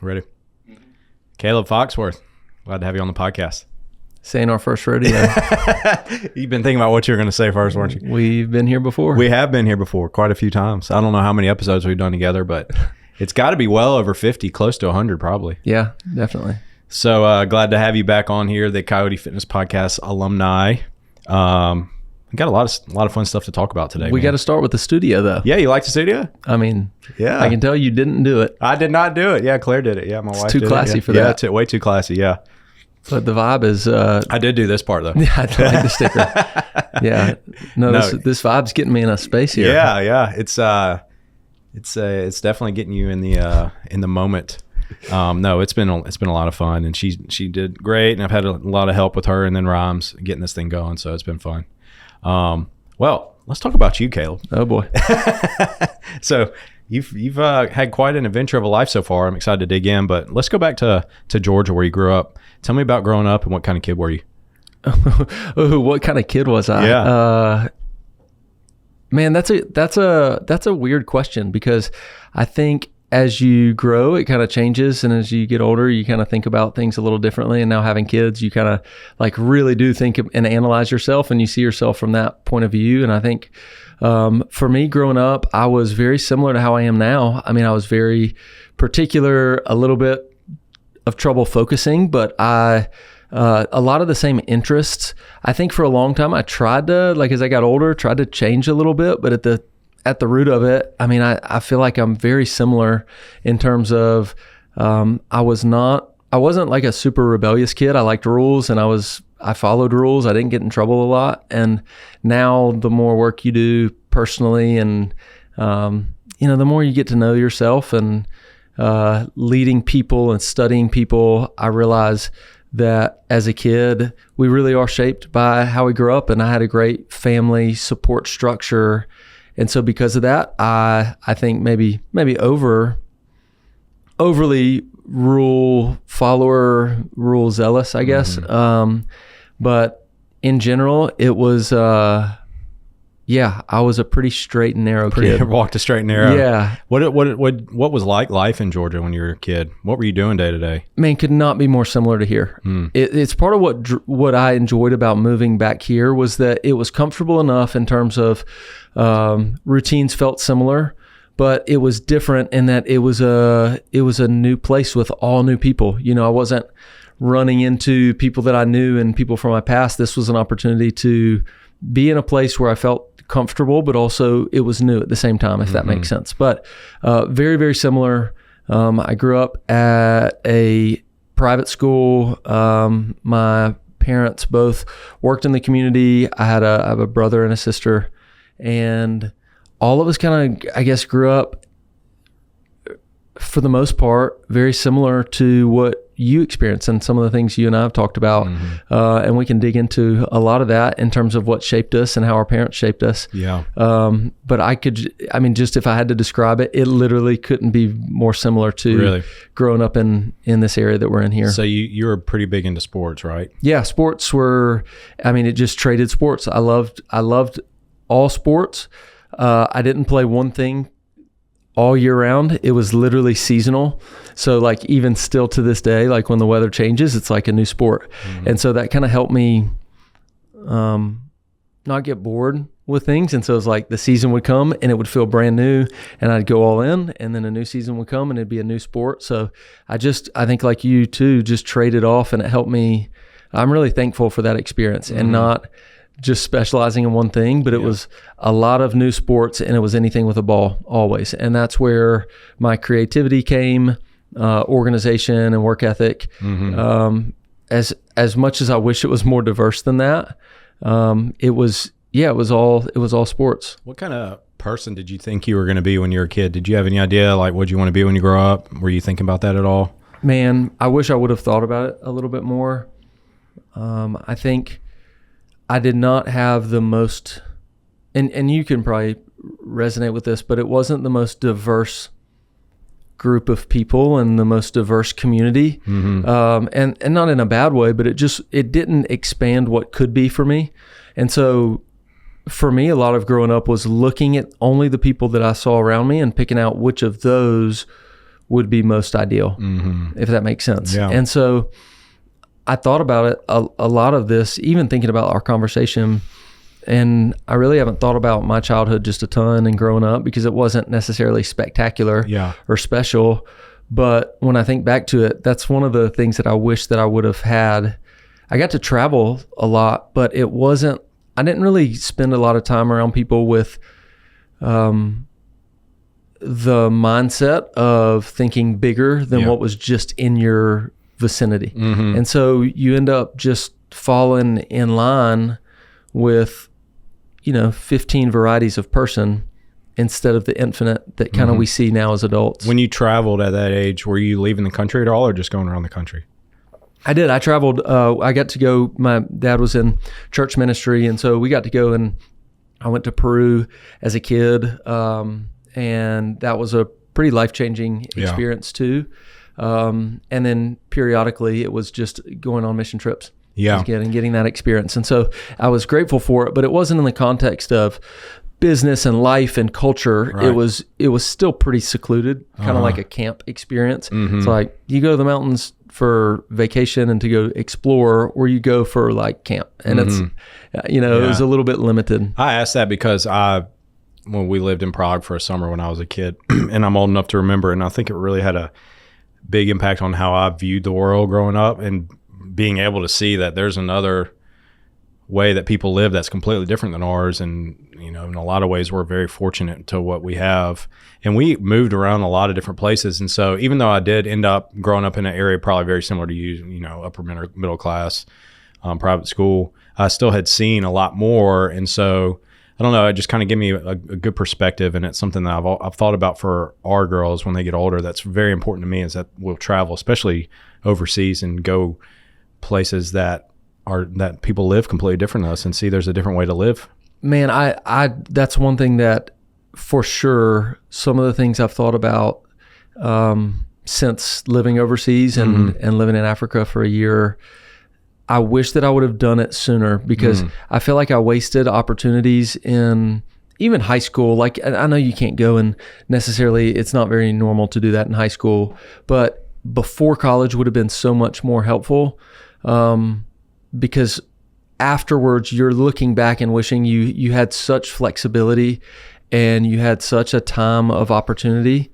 Ready? Caleb Foxworth. Glad to have you on the podcast. Saying our first rodeo. You've been thinking about what you were going to say first, weren't you? We've been here before. We have been here before quite a few times. I don't know how many episodes we've done together, but it's got to be well over 50, close to 100 probably. Yeah, definitely. So glad to have you back on here, the Coyote Fitness podcast alumni. We got a lot of fun stuff to talk about today. We got to start with the studio, though. Yeah, you like the studio? I mean, yeah. I can tell you didn't do it. I did not do it. Yeah, Claire did it. Yeah, my wife did it. Too classy for that. Yeah, way too classy. Yeah. But the vibe is. I did do this part though. Yeah, I like the sticker. Yeah. No. This vibe's getting me in a space here. Yeah. It's definitely getting you in the moment. No, it's been a lot of fun, and she did great, and I've had a lot of help with her and then Rhymes getting this thing going, so it's been fun. Well, let's talk about you, Caleb. Oh boy. So you've had quite an adventure of a life so far. I'm excited to dig in, but let's go back to Georgia where you grew up. Tell me about growing up and what kind of kid were you? Oh, what kind of kid was I? Yeah. Man, that's a weird question, because I think as you grow, it kind of changes. And as you get older, you kind of think about things a little differently. And now having kids, you kind of like really do think and analyze yourself, and you see yourself from that point of view. And I think for me growing up, I was very similar to how I am now. I mean, I was very particular, a little bit of trouble focusing, but a lot of the same interests. I think for a long time, I tried to, like, as I got older, tried to change a little bit, but at the root of it, I mean, I feel like I'm very similar in terms of I wasn't like a super rebellious kid. I liked rules, and I followed rules. I didn't get in trouble a lot. And now the more work you do personally, and the more you get to know yourself and leading people and studying people, I realize that as a kid, we really are shaped by how we grew up, and I had a great family support structure. And so because of that, I think maybe overly rule follower, rule zealous, I guess. Mm-hmm. But in general, it was, I was a pretty straight and narrow kid. Walked a straight and narrow. Yeah. What was like life in Georgia when you were a kid? What were you doing day to day? Man, could not be more similar to here. It's part of what I enjoyed about moving back here was that it was comfortable enough in terms of routines felt similar, but it was different in that it was a new place with all new people. You know, I wasn't running into people that I knew and people from my past. This was an opportunity to be in a place where I felt comfortable, but also it was new at the same time, if that makes sense. But very, very similar. I grew up at a private school. My parents both worked in the community. I have a brother and a sister, and all of us kind of, I guess, grew up for the most part very similar to what you experienced and some of the things you and I have talked about. And we can dig into a lot of that in terms of what shaped us and how our parents shaped us. Yeah. But just if I had to describe it, it literally couldn't be more similar to growing up in this area that we're in here. So you were pretty big into sports, right? Yeah. Sports were, it just traded sports. I loved all sports. I didn't play one thing all year round. It was literally seasonal. So like even still to this day, like when the weather changes, it's like a new sport. And so that kind of helped me not get bored with things. And so it's like the season would come and it would feel brand new, and I'd go all in, and then a new season would come and it'd be a new sport. So I think like you too, just traded off, and it helped me. I'm really thankful for that experience and not just specializing in one thing, but it was a lot of new sports, and it was anything with a ball always. And that's where my creativity came, organization and work ethic. As much as I wish it was more diverse than that, it was all sports. What kind of person did you think you were going to be when you were a kid? Did you have any idea, like, what you want to be when you grow up? Were you thinking about that at all? Man, I wish I would have thought about it a little bit more. I think I did not have the most, and you can probably resonate with this, but it wasn't the most diverse group of people and the most diverse community. And not in a bad way, but it didn't expand what could be for me. And so for me, a lot of growing up was looking at only the people that I saw around me and picking out which of those would be most ideal, if that makes sense. Yeah. And so I thought about it, a lot of this, even thinking about our conversation, and I really haven't thought about my childhood just a ton and growing up because it wasn't necessarily spectacular or special. But when I think back to it, that's one of the things that I wish that I would have had. I got to travel a lot, but I didn't really spend a lot of time around people with the mindset of thinking bigger than what was just in your vicinity. And so you end up just falling in line with, 15 varieties of person instead of the infinite that kind of we see now as adults. When you traveled at that age, were you leaving the country at all or just going around the country? I did. I traveled. I got to go. My dad was in church ministry, and so we got to go, and I went to Peru as a kid, and that was a pretty life-changing experience too. And then periodically, it was just going on mission trips. And getting that experience. And so I was grateful for it, but it wasn't in the context of business and life and culture. Right. It was still pretty secluded, kind of like a camp experience. It's like you go to the mountains for vacation and to go explore, or you go for like camp. And it's, it was a little bit limited. I asked that because when we lived in Prague for a summer when I was a kid, and I'm old enough to remember, and I think it really had a big impact on how I viewed the world growing up, and being able to see that there's another way that people live that's completely different than ours. And, in a lot of ways, we're very fortunate to what we have. And we moved around a lot of different places. And so even though I did end up growing up in an area probably very similar to you, upper middle class, private school, I still had seen a lot more. And so I don't know, it just kind of gave me a good perspective. And it's something that I've thought about for our girls when they get older. That's very important to me, is that we'll travel, especially overseas, and go places that people live completely different than us, and see there's a different way to live. Man, I that's one thing that for sure, some of the things I've thought about since living overseas and living in Africa for a year, I wish that I would have done it sooner, because I feel like I wasted opportunities in even high school. Like, I know you can't go, and necessarily it's not very normal to do that in high school, but before college would have been so much more helpful. Because afterwards you're looking back and wishing you had such flexibility and you had such a time of opportunity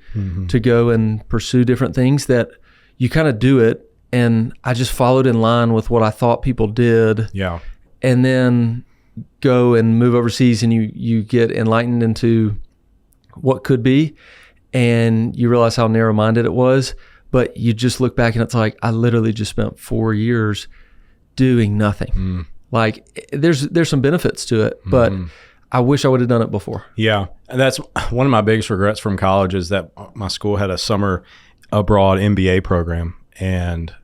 to go and pursue different things, that you kind of do it. And I just followed in line with what I thought people did. Yeah. And then go and move overseas, and you get enlightened into what could be, and you realize how narrow-minded it was. But you just look back and it's like, I literally just spent 4 years doing nothing. Like, there's some benefits to it, but I wish I would have done it before. Yeah. And that's one of my biggest regrets from college, is that my school had a summer abroad MBA program, and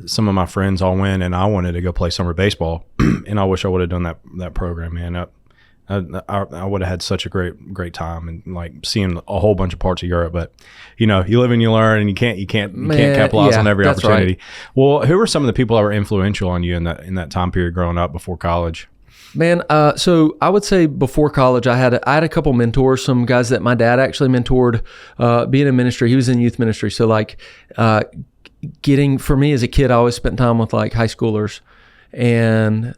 some of my friends all went, and I wanted to go play summer baseball. And I wish I would have done that program, man. I would have had such a great time, and like seeing a whole bunch of parts of Europe. But you live and you learn, and you can't capitalize on every opportunity. Right. Well, who were some of the people that were influential on you in that time period growing up before college? Man, so I would say before college, I had a couple mentors, some guys that my dad actually mentored, being in ministry. He was in youth ministry, so like for me as a kid, I always spent time with like high schoolers, and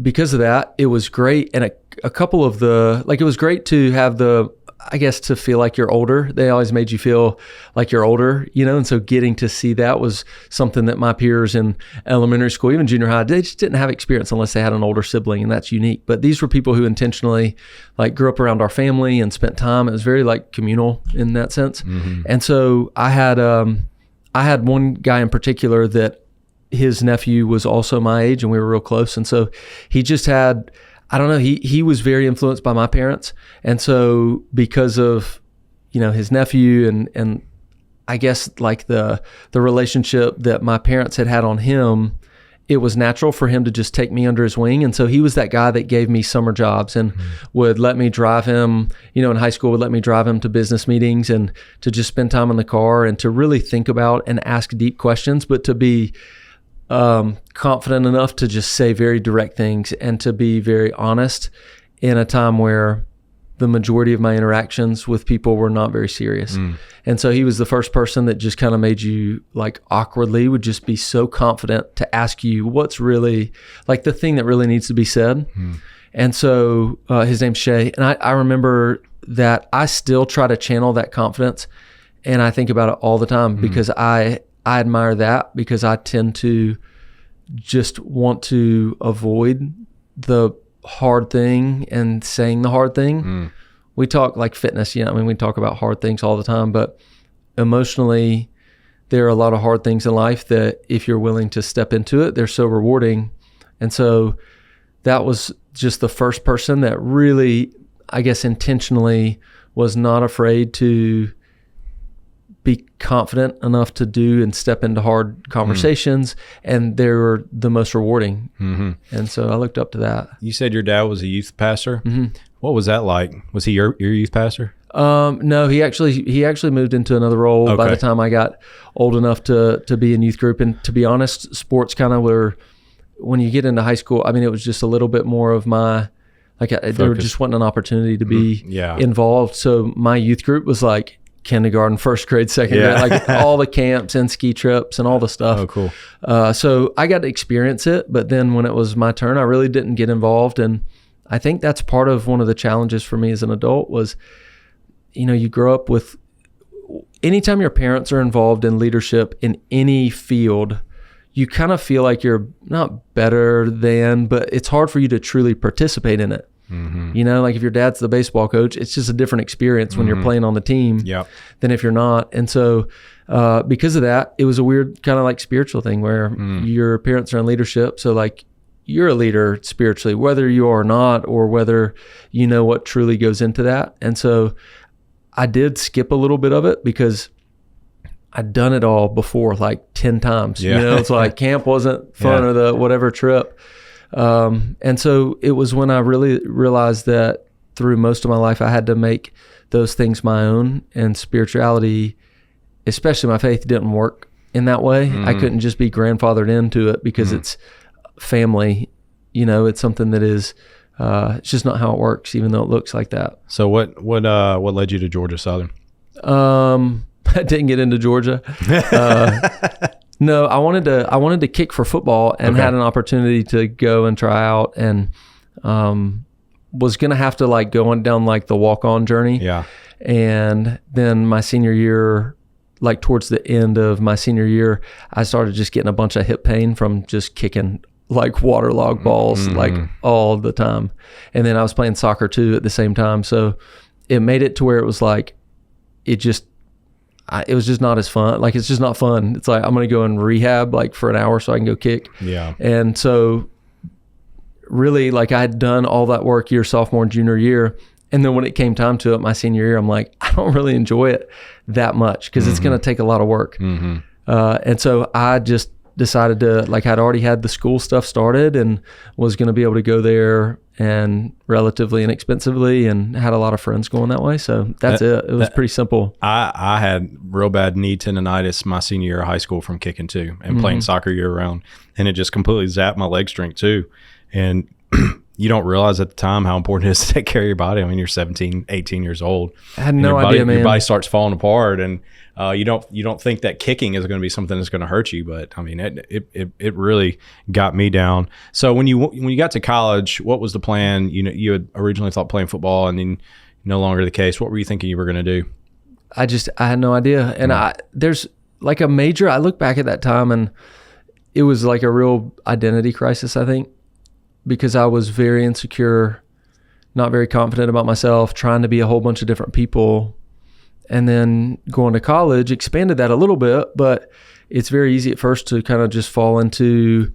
because of that, it was great. And a couple of it was great to have to feel like you're older. They always made you feel like you're older, and so getting to see that was something that my peers in elementary school, even junior high, they just didn't have experience unless they had an older sibling, and that's unique. But these were people who intentionally like grew up around our family and spent time. It was very like communal in that sense. And so I had one guy in particular that his nephew was also my age, and we were real close. And so he just had, I don't know, he was very influenced by my parents. And so because of, his nephew and I guess like the relationship that my parents had on him, it was natural for him to just take me under his wing. And so he was that guy that gave me summer jobs and would let me drive him, in high school, would let me drive him to business meetings and to just spend time in the car and to really think about and ask deep questions, but to be confident enough to just say very direct things and to be very honest in a time where the majority of my interactions with people were not very serious. And so he was the first person that just kind of made you like awkwardly would just be so confident to ask you what's really like the thing that really needs to be said. And so his name's Shay. And I remember that I still try to channel that confidence. And I think about it all the time because I admire that, because I tend to just want to avoid the hard thing and saying the hard thing. We talk like fitness, I mean, we talk about hard things all the time, but emotionally, there are a lot of hard things in life that if you're willing to step into it, they're so rewarding. And so that was just the first person that really, I guess, intentionally was not afraid to be confident enough to do and step into hard conversations, and they were the most rewarding. And so I looked up to that. You said your dad was a youth pastor. What was that like? Was he your youth pastor? No, he actually moved into another role by the time I got old enough to be in youth group. And to be honest, sports kind of were, when you get into high school, I mean, it was just a little bit more of my, like there just wasn't an opportunity to be involved. So my youth group was like kindergarten, first grade, second grade, like all the camps and ski trips and all the stuff. Oh, cool. So I got to experience it, but then when it was my turn, I really didn't get involved. And I think that's part of one of the challenges for me as an adult was, you grow up with, anytime your parents are involved in leadership in any field, you kind of feel like you're not better than, but it's hard for you to truly participate in it. Like if your dad's the baseball coach, it's just a different experience when you're playing on the team than if you're not. And so because of that, it was a weird kind of like spiritual thing where your parents are in leadership. So like you're a leader spiritually, whether you are or not, or whether you know what truly goes into that. And so I did skip a little bit of it because I'd done it all before like 10 times. It's like camp wasn't fun or the whatever trip. And so it was when I really realized that through most of my life, I had to make those things my own, and spirituality, especially my faith, didn't work in that way. I couldn't just be grandfathered into it because it's family, it's something that is, it's just not how it works, even though it looks like that. So what led you to Georgia Southern? I didn't get into Georgia. No, I wanted to kick for football and had an opportunity to go and try out, and was going to have to like go on down like the walk-on journey. Yeah. And then my senior year, like towards the end of my senior year, I started just getting a bunch of hip pain from just kicking like waterlogged balls like all the time. And then I was playing soccer too at the same time. So it made it to where it was like, it was just not as fun. Like, it's just not fun. It's like, I'm going to go in rehab like for an hour so I can go kick. Yeah. And so really like I had done all that work year, sophomore and junior year. And then when it came time to it, my senior year, I'm like, I don't really enjoy it that much because it's going to take a lot of work. And so I just decided to, like, I'd already had the school stuff started and was going to be able to go there and relatively inexpensively, and had a lot of friends going that way. So that's it. It was pretty simple. I had real bad knee tendonitis my senior year of high school from kicking too and playing soccer year round. And it just completely zapped my leg strength too. And you don't realize at the time how important it is to take care of your body. I mean, you're 17, 18 years old. I had no idea, man. Your body starts falling apart, and you don't think that kicking is going to be something that's going to hurt you, but I mean, it really got me down. So when you got to college, what was the plan? You had originally thought playing football, and then no longer the case. What were you thinking you were going to do? I had no idea. And there's like a major, I look back at that time and it was like a real identity crisis, I think, because I was very insecure, not very confident about myself, trying to be a whole bunch of different people. And then going to college expanded that a little bit, but it's very easy at first to kind of just fall into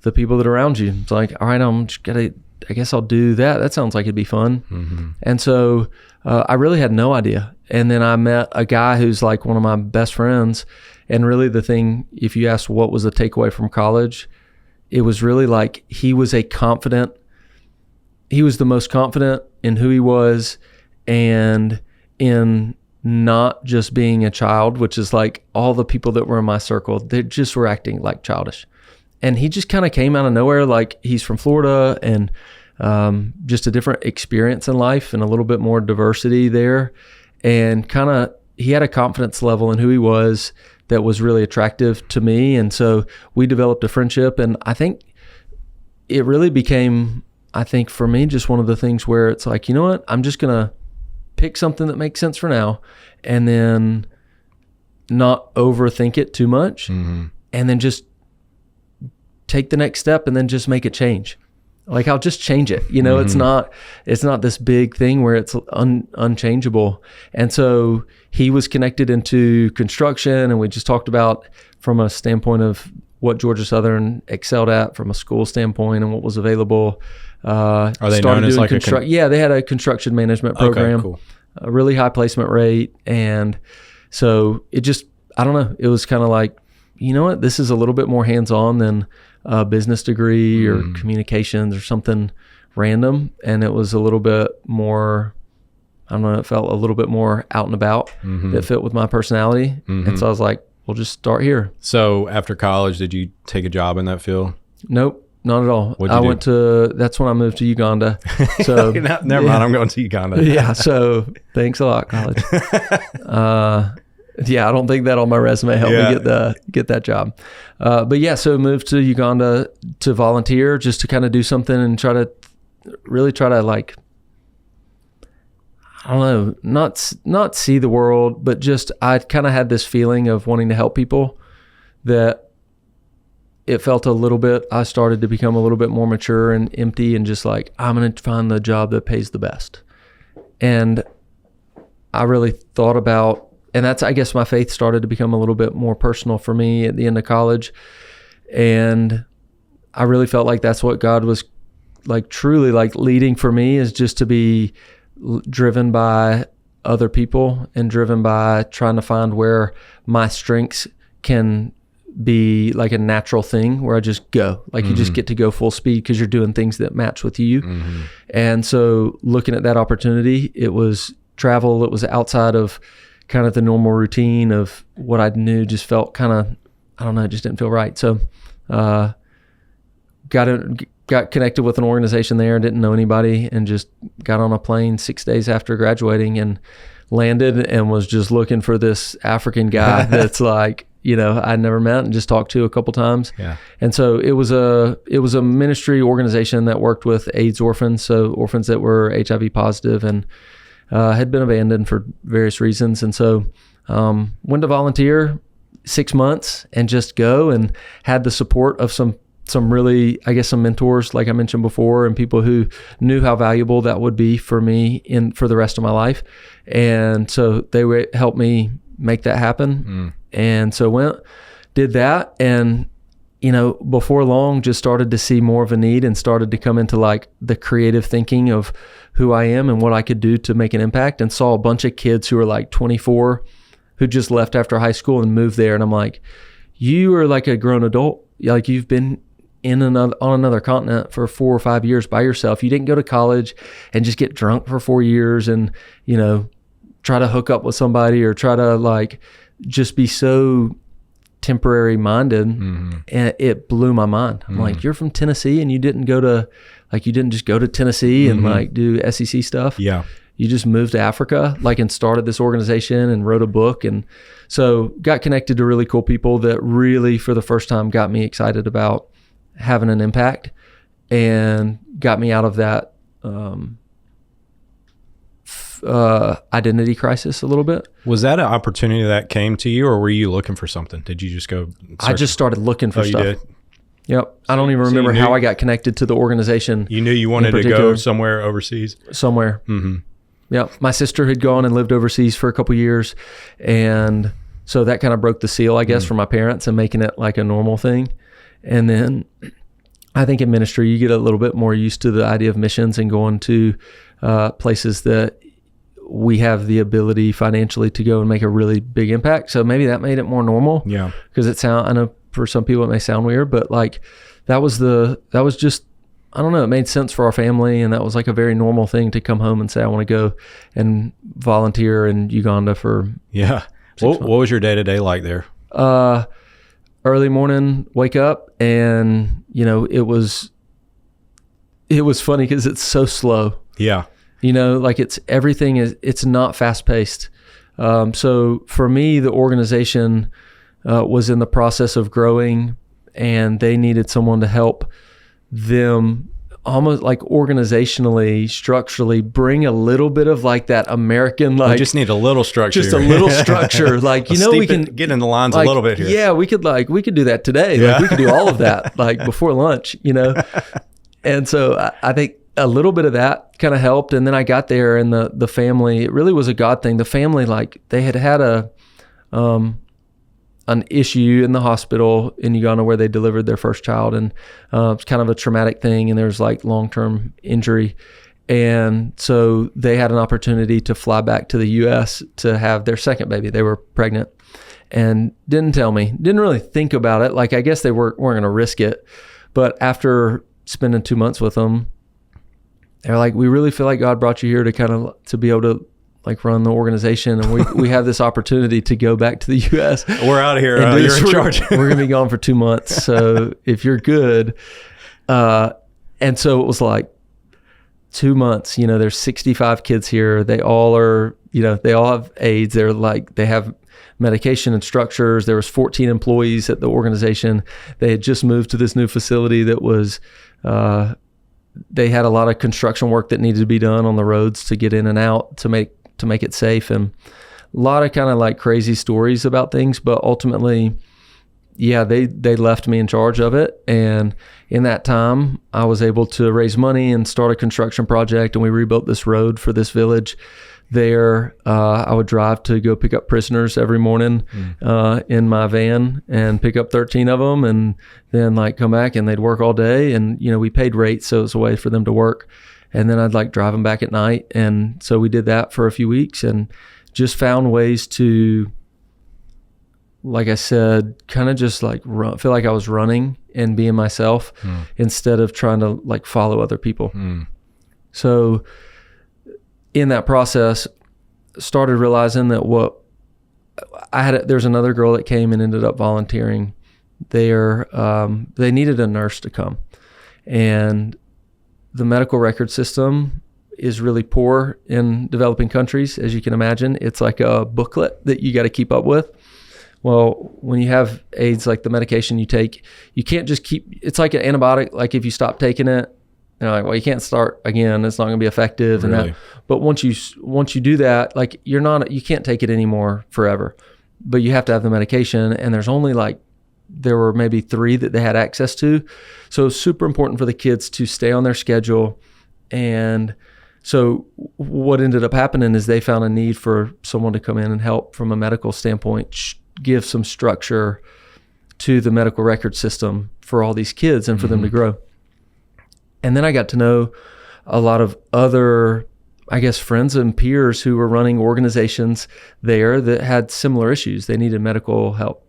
the people that are around you. It's like, all right, I guess I'll do that. That sounds like it'd be fun. And so I really had no idea. And then I met a guy who's like one of my best friends. And really the thing, if you ask what was the takeaway from college, it was really like he was the most confident in who he was and in not just being a child, which is like all the people that were in my circle, they just were acting like childish. And he just kind of came out of nowhere. Like, he's from Florida and just a different experience in life and a little bit more diversity there. And kind of, he had a confidence level in who he was that was really attractive to me. And so we developed a friendship, and I think it really became, I think for me, just one of the things where it's like, you know what, I'm just going to pick something that makes sense for now and then not overthink it too much, and then just take the next step and then just make a change. Like I'll just change it. You know, it's not this big thing where it's unchangeable. And so he was connected into construction, and we just talked about from a standpoint of what Georgia Southern excelled at from a school standpoint and what was available. Are they known as like yeah, they had a construction management program, okay, cool. A really high placement rate. And so it just, I don't know, it was kind of like, you know what, this is a little bit more hands-on than a business degree or communications or something random. And it was a little bit more, I don't know, it felt a little bit more out and about that fit with my personality. And so I was like, we'll just start here. So after college, did you take a job in that field? Nope, not at all. That's when I moved to Uganda. So never mind, I'm going to Uganda. Yeah, so thanks a lot, college. Yeah, I don't think that on my resume helped me get that job. But yeah, so moved to Uganda to volunteer, just to kind of do something and try to like, I don't know, not see the world, but just I kind of had this feeling of wanting to help people that it felt a little bit, I started to become a little bit more mature and empty and just like, I'm going to find the job that pays the best. And I really thought about, and that's, I guess my faith started to become a little bit more personal for me at the end of college. And I really felt like that's what God was like truly like leading for me, is just to be driven by other people and driven by trying to find where my strengths can be like a natural thing where I just go, like you just get to go full speed because you're doing things that match with you. And so looking at that opportunity, it was travel. It was outside of kind of the normal routine of what I knew, just felt kind of, I don't know, it just didn't feel right. So got connected with an organization there, didn't know anybody, and just got on a plane 6 days after graduating and landed and was just looking for this African guy that's like, you know, I'd never met and just talked to a couple times. Yeah. And so it was a ministry organization that worked with AIDS orphans, so orphans that were HIV positive and had been abandoned for various reasons. And so went to volunteer 6 months and just go, and had the support of some really, I guess, some mentors, like I mentioned before, and people who knew how valuable that would be for me for the rest of my life. And so they helped me make that happen. And so did that. And, you know, before long, just started to see more of a need and started to come into like the creative thinking of who I am and what I could do to make an impact, and saw a bunch of kids who were like 24 who just left after high school and moved there. And I'm like, you are like a grown adult. Like you've been on another continent for 4 or 5 years by yourself. You didn't go to college and just get drunk for 4 years and, you know, try to hook up with somebody or try to like just be so temporary minded. And it blew my mind. I'm like, you're from Tennessee and you didn't just go to Tennessee and like do SEC stuff. Yeah. You just moved to Africa, like, and started this organization and wrote a book. And so got connected to really cool people that really, for the first time, got me excited about having an impact and got me out of that identity crisis a little bit. Was that an opportunity that came to you, or were you looking for something? Did you just go search? I just started looking for stuff. You did? Yep. I don't even remember how I got connected to the organization. You knew you wanted to go somewhere overseas? Somewhere. Yep. My sister had gone and lived overseas for a couple years. And so that kind of broke the seal, I guess, for my parents and making it like a normal thing. And then I think in ministry, you get a little bit more used to the idea of missions and going to places that we have the ability financially to go and make a really big impact. So maybe that made it more normal. Yeah. Because I know for some people it may sound weird, but like that was just, I don't know, it made sense for our family. And that was like a very normal thing to come home and say, I want to go and volunteer in Uganda for. Yeah. What was your day-to-day like there? Early morning, wake up, and, you know, it was it was funny because it's so slow. Yeah. You know, like it's not fast paced. So for me, the organization was in the process of growing, and they needed someone to help them almost like organizationally, structurally bring a little bit of like that American, like, we just need a little structure. Just a little structure. Like, you know, we can get in the lines like, a little bit here. Yeah, we could do that today. Yeah. Like we could do all of that like before lunch, you know? And so I think a little bit of that kind of helped. And then I got there, and the family, it really was a God thing. The family, like, they had an issue in the hospital in Uganda where they delivered their first child, and it's kind of a traumatic thing, and there's like long-term injury. And so they had an opportunity to fly back to the US to have their second baby. They were pregnant and didn't tell me, didn't really think about it. Like, I guess they weren't going to risk it. But after spending 2 months with them, they're like, we really feel like God brought you here to be able to like run the organization, and we have this opportunity to go back to the US. We're out of here. You're in charge. We're going to be gone for 2 months. So if you're good. And so it was like 2 months, you know, there's 65 kids here. They all are, you know, they all have AIDS. They have medication and structures. There was 14 employees at the organization. They had just moved to this new facility that was, they had a lot of construction work that needed to be done on the roads to get in and out to make it safe, and a lot of kind of like crazy stories about things. But ultimately, yeah, they left me in charge of it. And in that time, I was able to raise money and start a construction project, and we rebuilt this road for this village there. I would drive to go pick up prisoners every morning in my van and pick up 13 of them, and then like come back, and they'd work all day. And, you know, we paid rates, so it was a way for them to work. And then I'd like drive them back at night. And so we did that for a few weeks, and just found ways to, like I said, kind of just like feel like I was running and being myself instead of trying to like follow other people. So in that process, started realizing that there's another girl that came and ended up volunteering there. They needed a nurse to come, and the medical record system is really poor in developing countries, as you can imagine. It's like a booklet that you got to keep up with. Well, when you have AIDS, like the medication you take, you can't just it's like an antibiotic. Like if you stop taking it, you know, like, well, you can't start again. It's not going to be effective. Really? And that. But once you do that, like you can't take it anymore forever. But you have to have the medication, and there were maybe 3 that they had access to. So it's super important for the kids to stay on their schedule. And so what ended up happening is they found a need for someone to come in and help from a medical standpoint, give some structure to the medical record system for all these kids and for them to grow. And then I got to know a lot of other, I guess, friends and peers who were running organizations there that had similar issues. They needed medical help.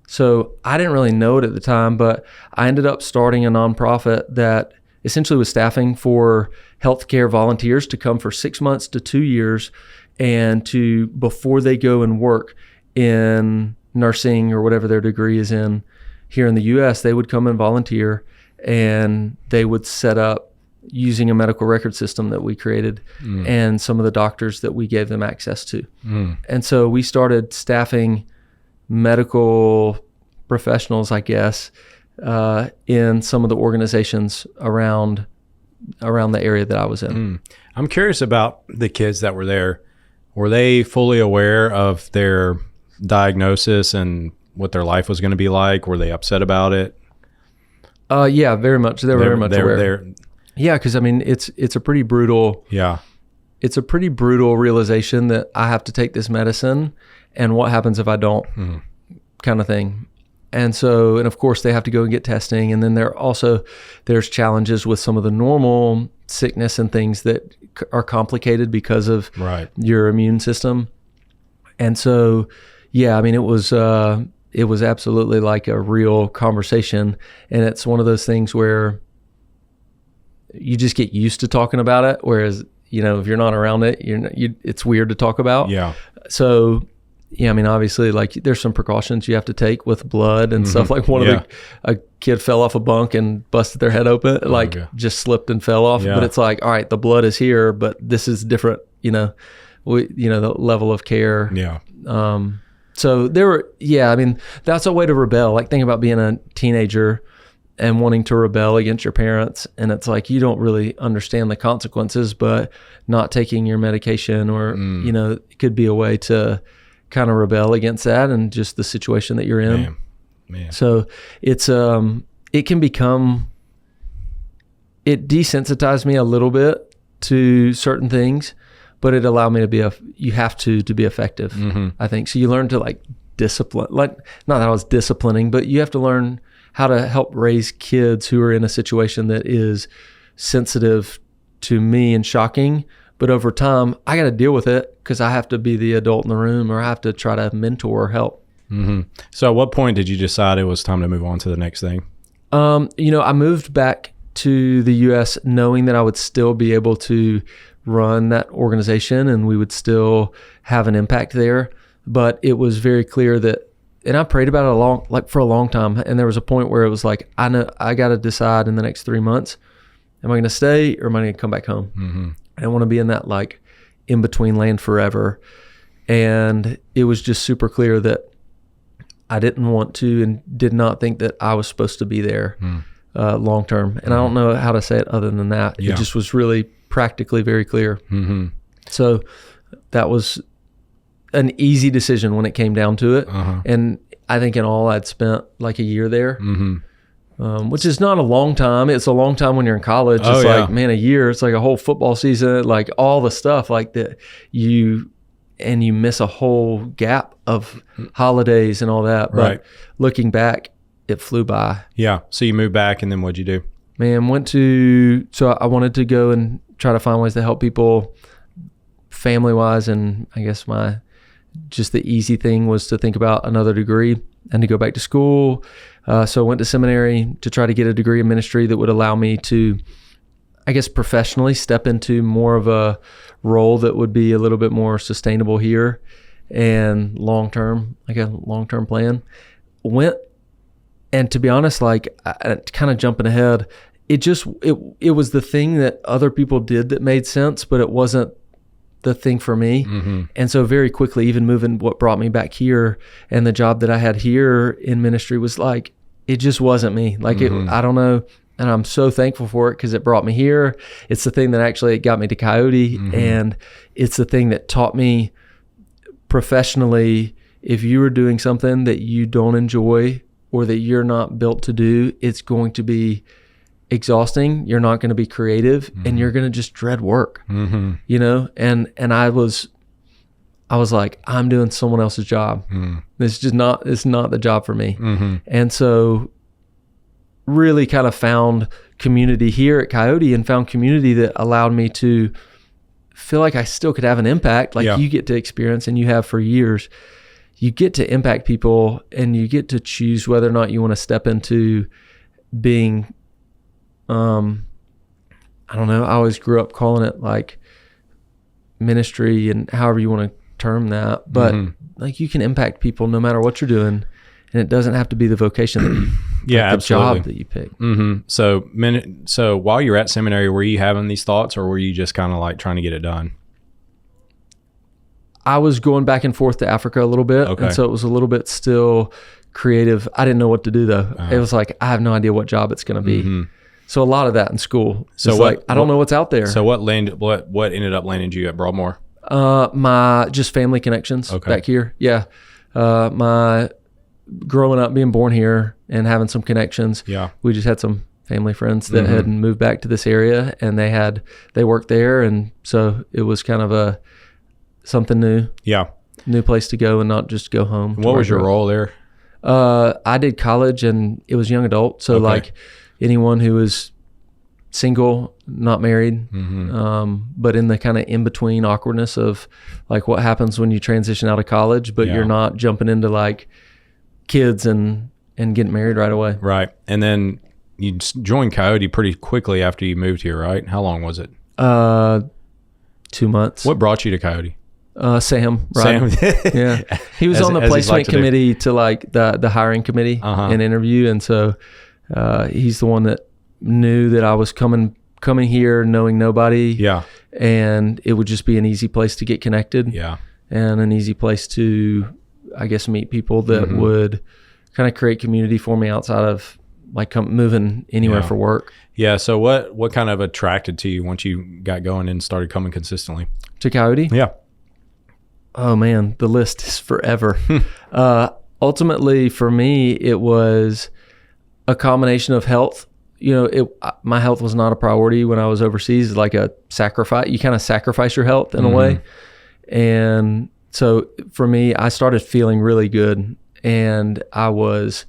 So I didn't really know it at the time, but I ended up starting a nonprofit that essentially was staffing for healthcare volunteers to come for 6 months to 2 years, and before they go and work in nursing or whatever their degree is in here in the US, they would come and volunteer, and they would set up using a medical record system that we created and some of the doctors that we gave them access to. And so we started staffing medical professionals, I guess, in some of the organizations around the area that I was in. I'm curious about the kids that were there. Were they fully aware of their diagnosis and what their life was going to be like? Were they upset about it? Yeah, very much. They were very much aware. Yeah, because I mean, it's a pretty brutal. Yeah. It's a pretty brutal realization that I have to take this medicine, and what happens if I don't, kind of thing. And so, and of course they have to go and get testing. And then there's challenges with some of the normal sickness and things that are complicated because of your immune system. And so, yeah, I mean, it was absolutely like a real conversation. And it's one of those things where you just get used to talking about it. Whereas, you know, if you're not around it, it's weird to talk about. Yeah. So, yeah, I mean, obviously, like there's some precautions you have to take with blood and stuff. Like a kid fell off a bunk and busted their head open, like just slipped and fell off. But it's like, all right, the blood is here, but this is different, the level of care. Yeah. So there were, I mean, that's a way to rebel. Like think about being a teenager and wanting to rebel against your parents. And it's like, you don't really understand the consequences, but not taking your medication or, it could be a way to kind of rebel against that and just the situation that you're in. Man. So it's, it can become, it desensitized me a little bit to certain things, but it allowed me to you have to be effective, I think. So you learn to like discipline, like not that I was disciplining, but you have to learn how to help raise kids who are in a situation that is sensitive to me and shocking. But over time, I got to deal with it because I have to be the adult in the room, or I have to try to mentor or help. So at what point did you decide it was time to move on to the next thing? I moved back to the U.S. knowing that I would still be able to run that organization and we would still have an impact there. But it was very clear that, and I prayed about it for a long time. And there was a point where it was like, I know I got to decide in the next 3 months, am I going to stay or am I going to come back home? I don't want to be in that like in between land forever. And it was just super clear that I didn't want to and did not think that I was supposed to be there long term. And I don't know how to say it other than that. It just was really practically very clear. So that was an easy decision when it came down to it. And I think in all I'd spent like a year there, which is not a long time. It's a long time when you're in college. It's like, man, a year, it's like a whole football season, like all the stuff like that you miss a whole gap of holidays and all that. But looking back, it flew by. Yeah. So you moved back and then what'd you do? Man, so I wanted to go and try to find ways to help people family wise. And I guess just the easy thing was to think about another degree and to go back to school. So I went to seminary to try to get a degree in ministry that would allow me to, I guess, professionally step into more of a role that would be a little bit more sustainable here and long-term, like a long-term plan. And to be honest, like kind of jumping ahead, it was the thing that other people did that made sense, but it wasn't the thing for me. And so very quickly, even moving what brought me back here and the job that I had here in ministry was like, it just wasn't me. Like I don't know. And I'm so thankful for it because it brought me here. It's the thing that actually got me to Coyote. And it's the thing that taught me professionally, if you are doing something that you don't enjoy or that you're not built to do, it's going to be exhausting. You're not going to be creative and you're going to just dread work, and I was like, I'm doing someone else's job. It's not the job for me. And so really kind of found community here at Coyote and found community that allowed me to feel like I still could have an impact like you get to experience and you have for years. You get to impact people and you get to choose whether or not you want to step into being, I don't know, I always grew up calling it like ministry and however you want to term that, but like you can impact people no matter what you're doing. And it doesn't have to be the vocation that you, the absolutely. job that you pick. So while you're at seminary, were you having these thoughts or were you just kind of like trying to get it done? I was going back and forth to Africa a little bit. Okay. And so it was a little bit still creative. I didn't know what to do though. It was like, I have no idea what job it's going to be. So a lot of that in school. So I don't know what's out there. So what ended up landing you at Broadmoor? My just family connections back here. Yeah. My growing up, being born here and having some connections. Yeah. We just had some family friends that had moved back to this area and they worked there. And so it was kind of something new. Yeah. New place to go and not just go home. What was your role there? I did college and it was young adult. So like anyone who was single, not married, but in the kind of in-between awkwardness of like what happens when you transition out of college, but you're not jumping into like kids and getting married right away. Right. And then you joined Coyote pretty quickly after you moved here, right? How long was it? 2 months. What brought you to Coyote? Sam, right? Sam. Yeah. He was on the placement committee to like the hiring committee and interview. And so He's the one that knew that I was coming here knowing nobody. Yeah. And it would just be an easy place to get connected. Yeah. And an easy place to, I guess, meet people that would kind of create community for me outside of like moving anywhere for work. Yeah. So what kind of attracted to you once you got going and started coming consistently? To Coyote? Yeah. Oh man, the list is forever. Ultimately for me, it was a combination of health. My health was not a priority when I was overseas, like a sacrifice. You kind of sacrifice your health in a way. And so for me, I started feeling really good, and I was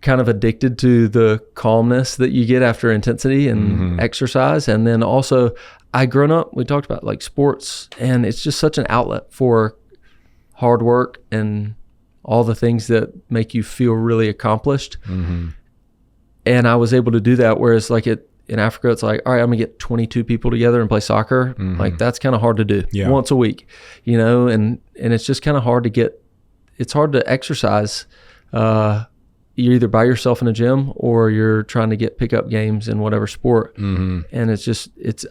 kind of addicted to the calmness that you get after intensity and exercise. And then also I grown up, we talked about like sports, and it's just such an outlet for hard work and all the things that make you feel really accomplished. And I was able to do that. Whereas like in Africa, it's like, all right, I'm gonna get 22 people together and play soccer. Like that's kind of hard to do once a week, and it's just kind of hard to get, it's hard to exercise. You're either by yourself in a gym or you're trying to get pickup games in whatever sport. And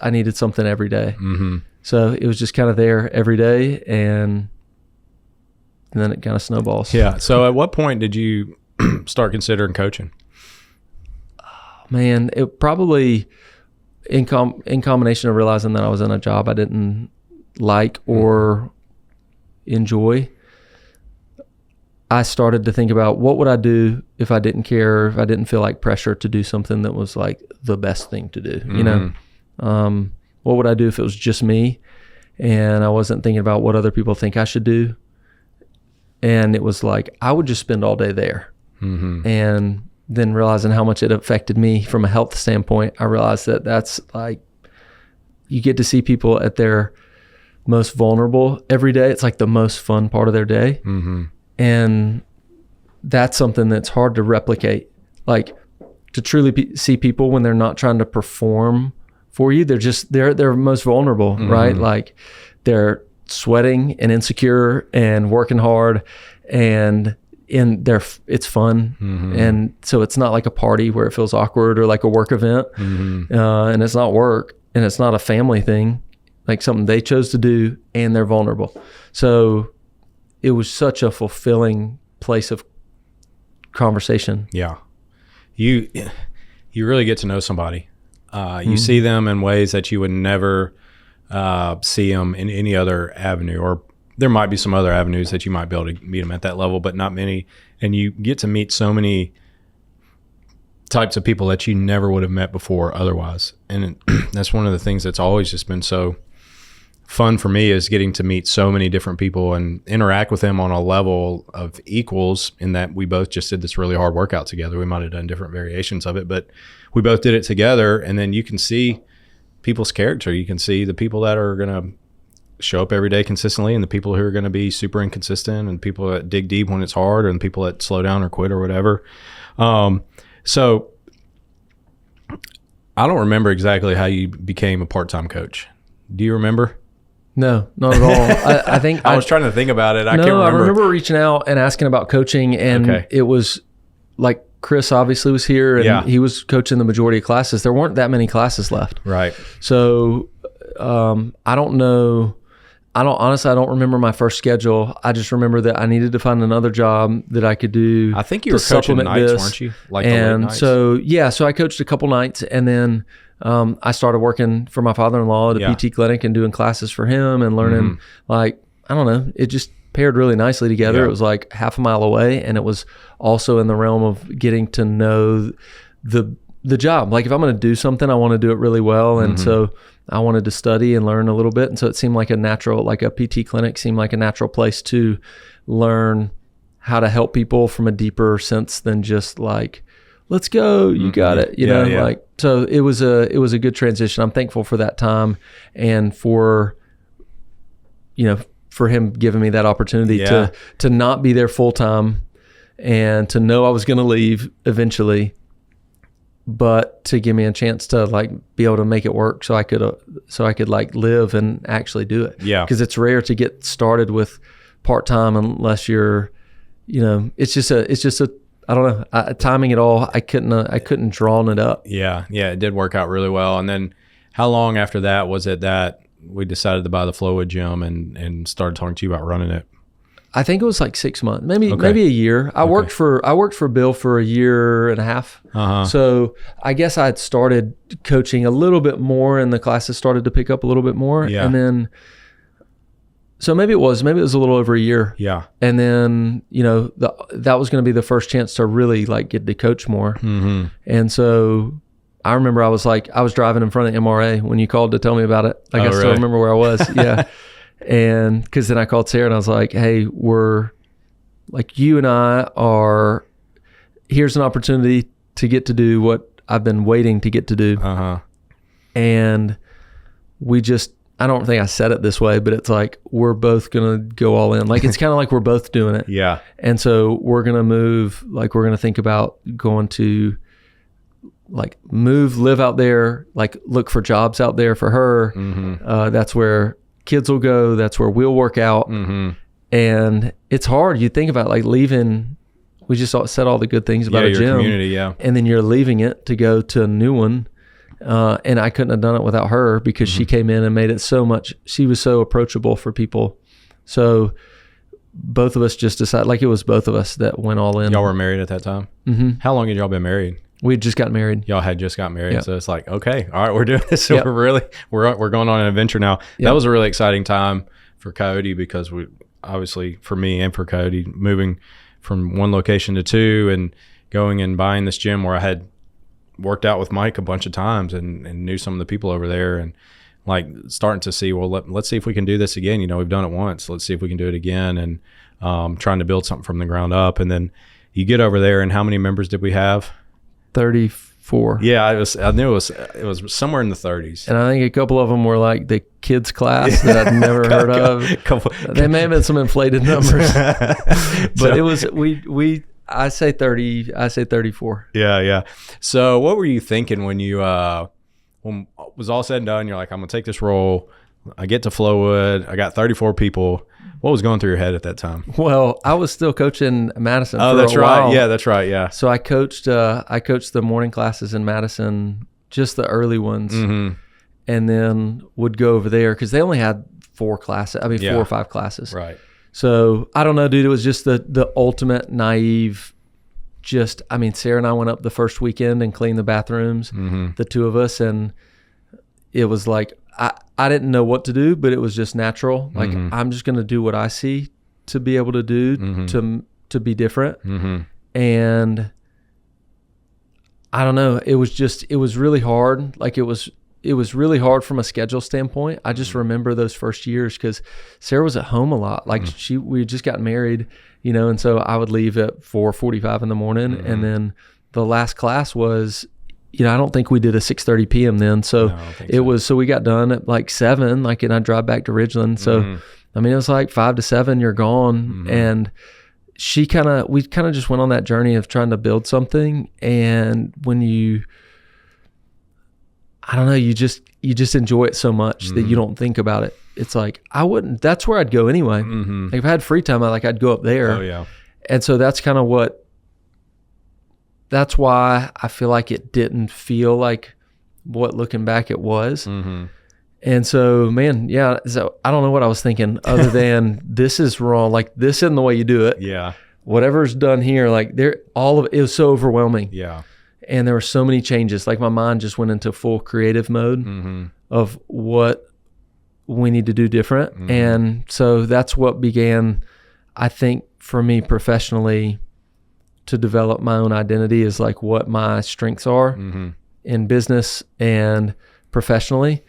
I needed something every day. So it was just kind of there every day, and then it kind of snowballs. Yeah. So at what point did you start considering coaching? Man, it probably in combination of realizing that I was in a job I didn't like or enjoy, I started to think about what would I do if I didn't care, if I didn't feel like pressure to do something that was like the best thing to do, what would I do if it was just me and I wasn't thinking about what other people think I should do? And it was like, I would just spend all day there. And then realizing how much it affected me from a health standpoint, I realized that that's like, you get to see people at their most vulnerable every day. It's like the most fun part of their day. And that's something that's hard to replicate. Like to truly see people when they're not trying to perform for you, they're most vulnerable, right? Like they're sweating and insecure and working hard, and it's fun. And so it's not like a party where it feels awkward or like a work event. And it's not work, and it's not a family thing, like something they chose to do, and they're vulnerable. So it was such a fulfilling place of conversation. Yeah. You really get to know somebody. You see them in ways that you would never see them in any other avenue, or there might be some other avenues that you might be able to meet them at that level, but not many. And you get to meet so many types of people that you never would have met before otherwise. And that's one of the things that's always just been so fun for me, is getting to meet so many different people and interact with them on a level of equals, in that we both just did this really hard workout together. We might have done different variations of it, but we both did it together. And then you can see people's character. You can see the people that are going to show up every day consistently, and the people who are going to be super inconsistent, and people that dig deep when it's hard, and people that slow down or quit or whatever. So I don't remember exactly how you became a part-time coach. Do you remember? No, not at all. I think I was trying to think about it. I can't remember. I remember reaching out and asking about coaching, and it was like Chris obviously was here, and he was coaching the majority of classes. There weren't that many classes left. Right. So I don't know. I don't remember my first schedule. I just remember that I needed to find another job that I could do. I think you were coaching nights, weren't you? Like the late nights. So I coached a couple nights, and then I started working for my father-in-law at a PT clinic and doing classes for him and learning, like, I don't know, it just paired really nicely together. It was like half a mile away, and it was also in the realm of getting to know the job. Like if I'm going to do something, I want to do it really well. And so I wanted to study and learn a little bit. And so it seemed like like a PT clinic seemed like a natural place to learn how to help people from a deeper sense than just like, let's go, you got it, you know, like, so it was a good transition. I'm thankful for that time, and for him giving me that opportunity to not be there full time, and to know I was going to leave eventually, but to give me a chance to like be able to make it work so I could like live and actually do it. Yeah. Cause it's rare to get started with part-time unless you're, it's just a I don't know, timing it all. I couldn't draw it up. Yeah. It did work out really well. And then how long after that was it that we decided to buy the Flowwood gym and started talking to you about running it? I think it was like 6 months, maybe a year. I worked for Bill for a year and a half. So I guess I had started coaching a little bit more, and the classes started to pick up a little bit more. Yeah. And then, so maybe it was a little over a year. Yeah. And then, that was going to be the first chance to really like get to coach more. Mm-hmm. And so I remember I was driving in front of MRA when you called to tell me about it. Like, I still really? remember where I was. Yeah. And because then I called Sarah and I was like, hey, we're like, you and I are, here's an opportunity to get to do what I've been waiting to get to do. And I don't think I said it this way, but it's like, we're both going to go all in. Like, it's kind of like we're both doing it. Yeah. And so we're going to move, like, we're going to think about going to like live out there, like look for jobs out there for her. Mm-hmm. That's where kids will go. That's where we'll work out. Mm-hmm. And it's hard. You think about like leaving, we just said all the good things about a your gym. Community, yeah. And then you're leaving it to go to a new one. And I couldn't have done it without her because she came in and made it so much. She was so approachable for people. So both of us just decided, like, it was both of us that went all in. Y'all were married at that time? Mm-hmm. How long had y'all been married? We just got married. Y'all had just got married. Yep. So it's like, okay, all right, we're doing this. So Yep. we're going on an adventure now. Yep. That was a really exciting time for Coyote because we obviously, for me and for Coyote, moving from one location to two and going and buying this gym where I had worked out with Mike a bunch of times and knew some of the people over there, and like starting to see, well, let's see if we can do this again. We've done it once. Let's see if we can do it again, and trying to build something from the ground up. And then you get over there, and how many members did we have? 34. Yeah, I knew it was somewhere in the 30s. And I think a couple of them were like the kids class that I'd never heard of. They may have been some inflated numbers, but it was, I say 30, I say 34. Yeah. So what were you thinking when you, when it was all said and done, you're like, I'm going to take this role. I get to Flowwood. I got 34 people. What was going through your head at that time? Well, I was still coaching Madison. Oh, for that's a right. while. Yeah, that's right. Yeah. So I coached the morning classes in Madison, just the early ones, Mm-hmm. and then would go over there because they only had 4 classes. I mean, Yeah. 4 or 5 classes. Right. So I don't know, dude. It was just the ultimate naive. Sarah and I went up the first weekend and cleaned the bathrooms, the two of us, and it was like I didn't know what to do, but it was just natural. Like, I'm just going to do what I see to be able to do to be different. And I don't know. It was really hard. Like, it was really hard from a schedule standpoint. I just remember those first years because Sarah was at home a lot. Like, we had just gotten married, and so I would leave at 4:45 in the morning, and then the last class was, I don't think we did a 6:30 p.m. then. So so we got done at like 7, like, and I'd drive back to Ridgeland. So, I mean, it was like 5 to 7, you're gone. And we kind of just went on that journey of trying to build something. And when I don't know, you just enjoy it so much that you don't think about it. It's like, that's where I'd go anyway. Like, if I had free time, I'd go up there. Oh yeah. And so that's kind of that's why I feel like it didn't feel like what looking back it was. And so, man, yeah. So I don't know what I was thinking other than this is wrong. Like, this isn't the way you do it. Yeah. Whatever's done here, like, it was so overwhelming. Yeah. And there were so many changes. Like, my mind just went into full creative mode of what we need to do different. And so that's what began, I think, for me professionally, to develop my own identity is like what my strengths are in business and professionally.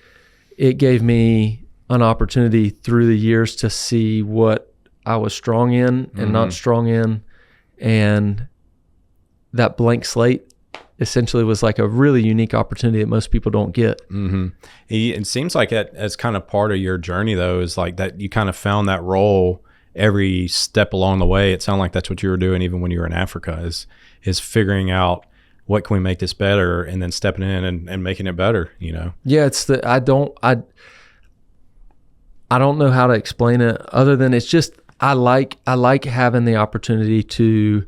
It gave me an opportunity through the years to see what I was strong in and not strong in. And that blank slate essentially was like a really unique opportunity that most people don't get. It seems like that as kind of part of your journey, though, is like that you kind of found that role every step along the way. It sounded like that's what you were doing even when you were in Africa, is figuring out what can we make this better, and then stepping in and making it better, Yeah, it's I don't know how to explain it other than it's just I like having the opportunity to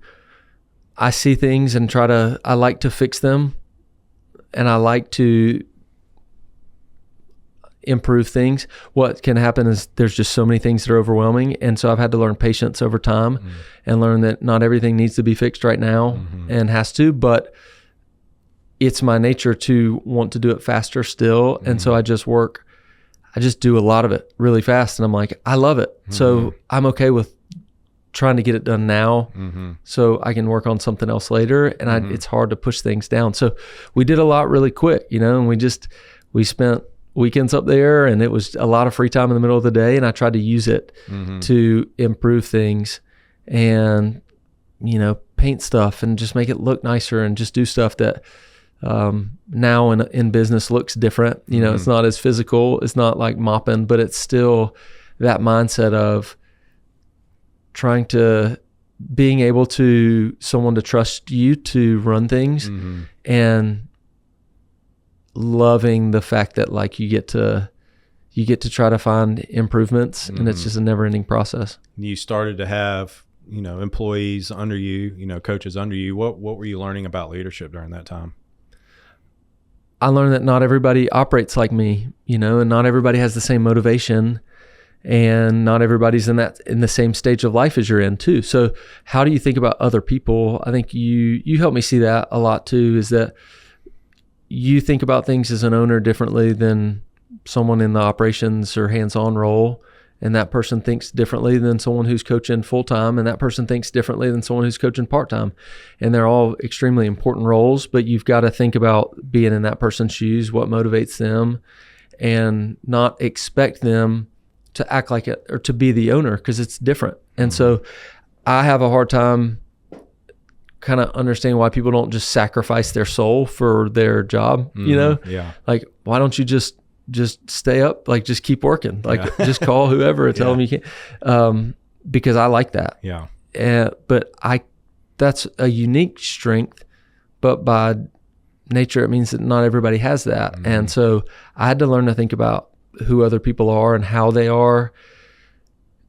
I see things and I like to fix them, and I like to improve things. What can happen is there's just so many things that are overwhelming. And so I've had to learn patience over time and learn that not everything needs to be fixed right now and has to, but it's my nature to want to do it faster still. And so I just do a lot of it really fast. And I'm like, I love it. So I'm okay with trying to get it done now so I can work on something else later. And it's hard to push things down. So we did a lot really quick, and we spent weekends up there, and it was a lot of free time in the middle of the day. And I tried to use it to improve things and, paint stuff and just make it look nicer and just do stuff that now in business looks different. It's not as physical. It's not like mopping, but it's still that mindset of being able to someone to trust you to run things and loving the fact that like you get to try to find improvements and it's just a never ending process. You started to have, employees under you, coaches under you. What were you learning about leadership during that time? I learned that not everybody operates like me, and not everybody has the same motivation, and not everybody's in the same stage of life as you're in too. So how do you think about other people? I think you help me see that a lot too, is that you think about things as an owner differently than someone in the operations or hands-on role. And that person thinks differently than someone who's coaching full-time, and that person thinks differently than someone who's coaching part-time. And they're all extremely important roles, but you've got to think about being in that person's shoes, what motivates them, and not expect them to act like it or to be the owner, because it's different. And so I have a hard time kind of understanding why people don't just sacrifice their soul for their job, Yeah. Like, why don't you just stay up, like just keep working, like just call whoever and tell them you can't, because I like that. Yeah. But that's a unique strength, but by nature, it means that not everybody has that. And so I had to learn to think about who other people are and how they are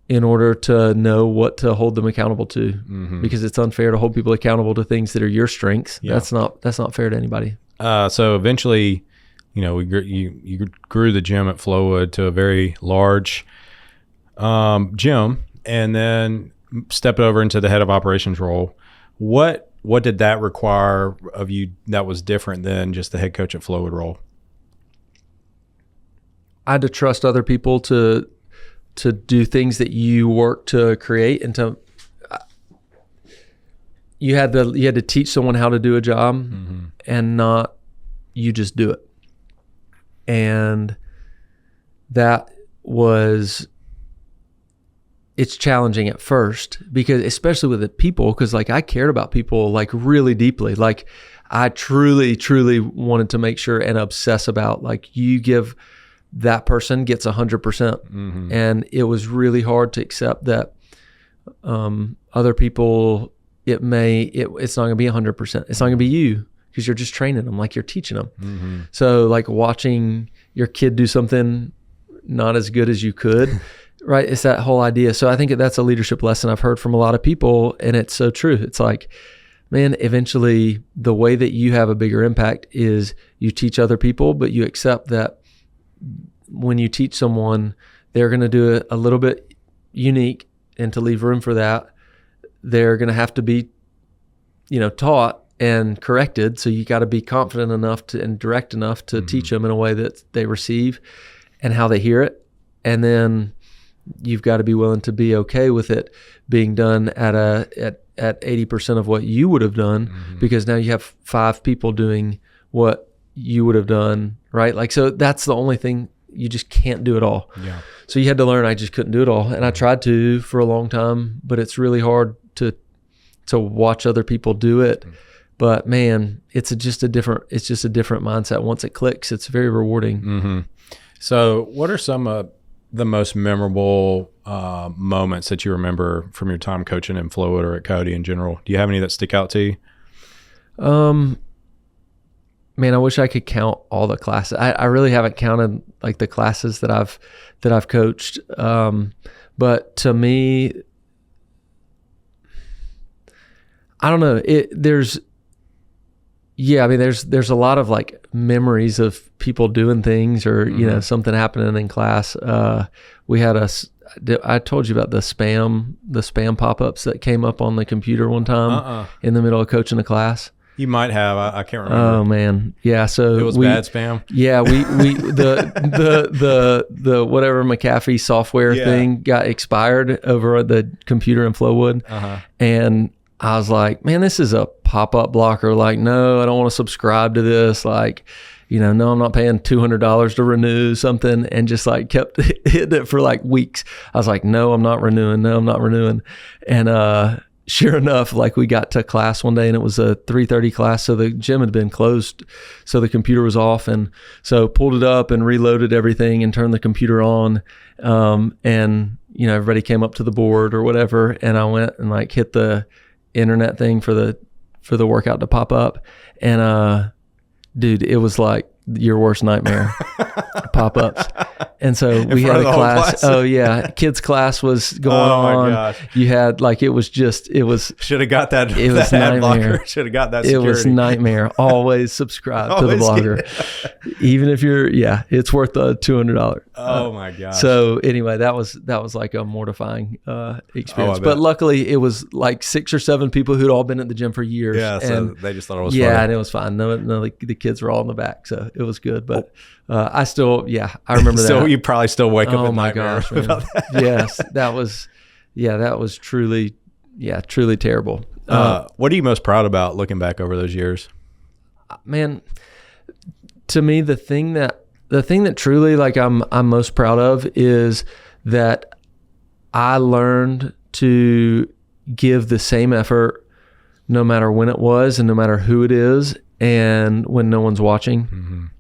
in order to know what to hold them accountable to, because it's unfair to hold people accountable to things that are your strengths. Yeah. That's not fair to anybody. So eventually, you grew the gym at Flowwood to a very large gym, and then stepped over into the head of operations role. What did that require of you that was different than just the head coach at Flowwood role? I had to trust other people to do things that you work to create, and you had to teach someone how to do a job, and not you just do it. And it's challenging at first, because especially with the people, because like I cared about people like really deeply. Like I truly wanted to make sure and obsess about like you give that person gets 100%. And it was really hard to accept that other people, it's not going to be 100%. It's not going to be you, because you're just training them, like you're teaching them. So like watching your kid do something not as good as you could, right? It's that whole idea. So I think that's a leadership lesson I've heard from a lot of people, and it's so true. It's like, man, eventually the way that you have a bigger impact is you teach other people, but you accept that when you teach someone, they're going to do it a little bit unique, and to leave room for that, they're going to have to be, taught and corrected. So you got to be confident enough and direct enough to teach them in a way that they receive and how they hear it. And then you've got to be willing to be okay with it being done at 80% of what you would have done, because now you have 5 people doing what you would have done, right? Like, so that's the only thing. You just can't do it all. Yeah. So you had to learn I just couldn't do it all. And I tried to for a long time, but it's really hard to watch other people do it. But man, it's just a different mindset. Once it clicks, it's very rewarding. So what are some of the most memorable moments that you remember from your time coaching in Flowwood or at Coyote in general? Do you have any that stick out to you? Man, I wish I could count all the classes. I really haven't counted like the classes that I've coached. But to me, I don't know. There's a lot of like memories of people doing things or, you know, something happening in class. We had I told you about the spam pop-ups that came up on the computer one time in the middle of coaching a class. You might have. I can't remember. Oh man. Yeah. So it was bad spam. Yeah. The whatever McAfee software thing got expired over at the computer in Flowood. And I was like, man, this is a pop-up blocker. Like, no, I don't want to subscribe to this. Like, you know, no, I'm not paying $200 to renew something, and just like kept hitting it for like weeks. I was like, no, I'm not renewing. No, I'm not renewing. And, sure enough, like we got to class one day and it was a 3:30 class. So the gym had been closed. So the computer was off. And so pulled it up and reloaded everything and turned the computer on. And, you know, everybody came up to the board or whatever. And I went and like hit the internet thing for the workout to pop up. And, dude, it was like your worst nightmare pop-ups. And so we had a class. Oh yeah. Kids class was going on. Gosh. You had like, it was should have got that. It was nightmare. Should have got that security. It was nightmare. Always subscribe to the blogger. Even if it's worth the $200. Oh my gosh. So anyway, that was like a mortifying experience. But luckily it was like 6 or 7 people who'd all been at the gym for years. Yeah. So they just thought it was funny. Yeah. And it was fine. No, the kids were all in the back. So it was good. But I remember that. So you probably still wake up oh at my nightmare gosh, man. about that. Yes, that was truly terrible. What are you most proud about looking back over those years? Man, to me, the thing that truly like I'm most proud of is that I learned to give the same effort no matter when it was and no matter who it is and when no one's watching.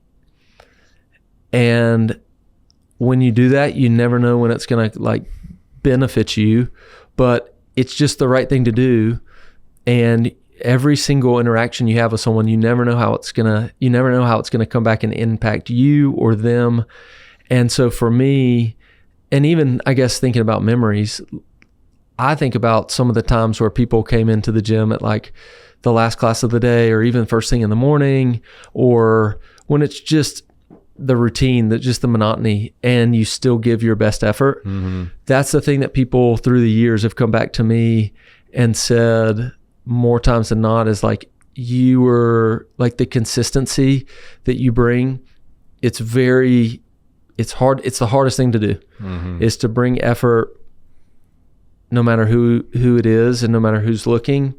And when you do that, you never know when it's going to like benefit you, but it's just the right thing to do. And every single interaction you have with someone, you never know how it's going to come back and impact you or them. And so for me, and even I guess thinking about memories, I think about some of the times where people came into the gym at like the last class of the day or even first thing in the morning, or when it's just the routine, that just the monotony, and you still give your best effort. That's the thing that people through the years have come back to me and said more times than not is like, you were like the consistency that you bring. It's hard. It's the hardest thing to do is to bring effort no matter who it is and no matter who's looking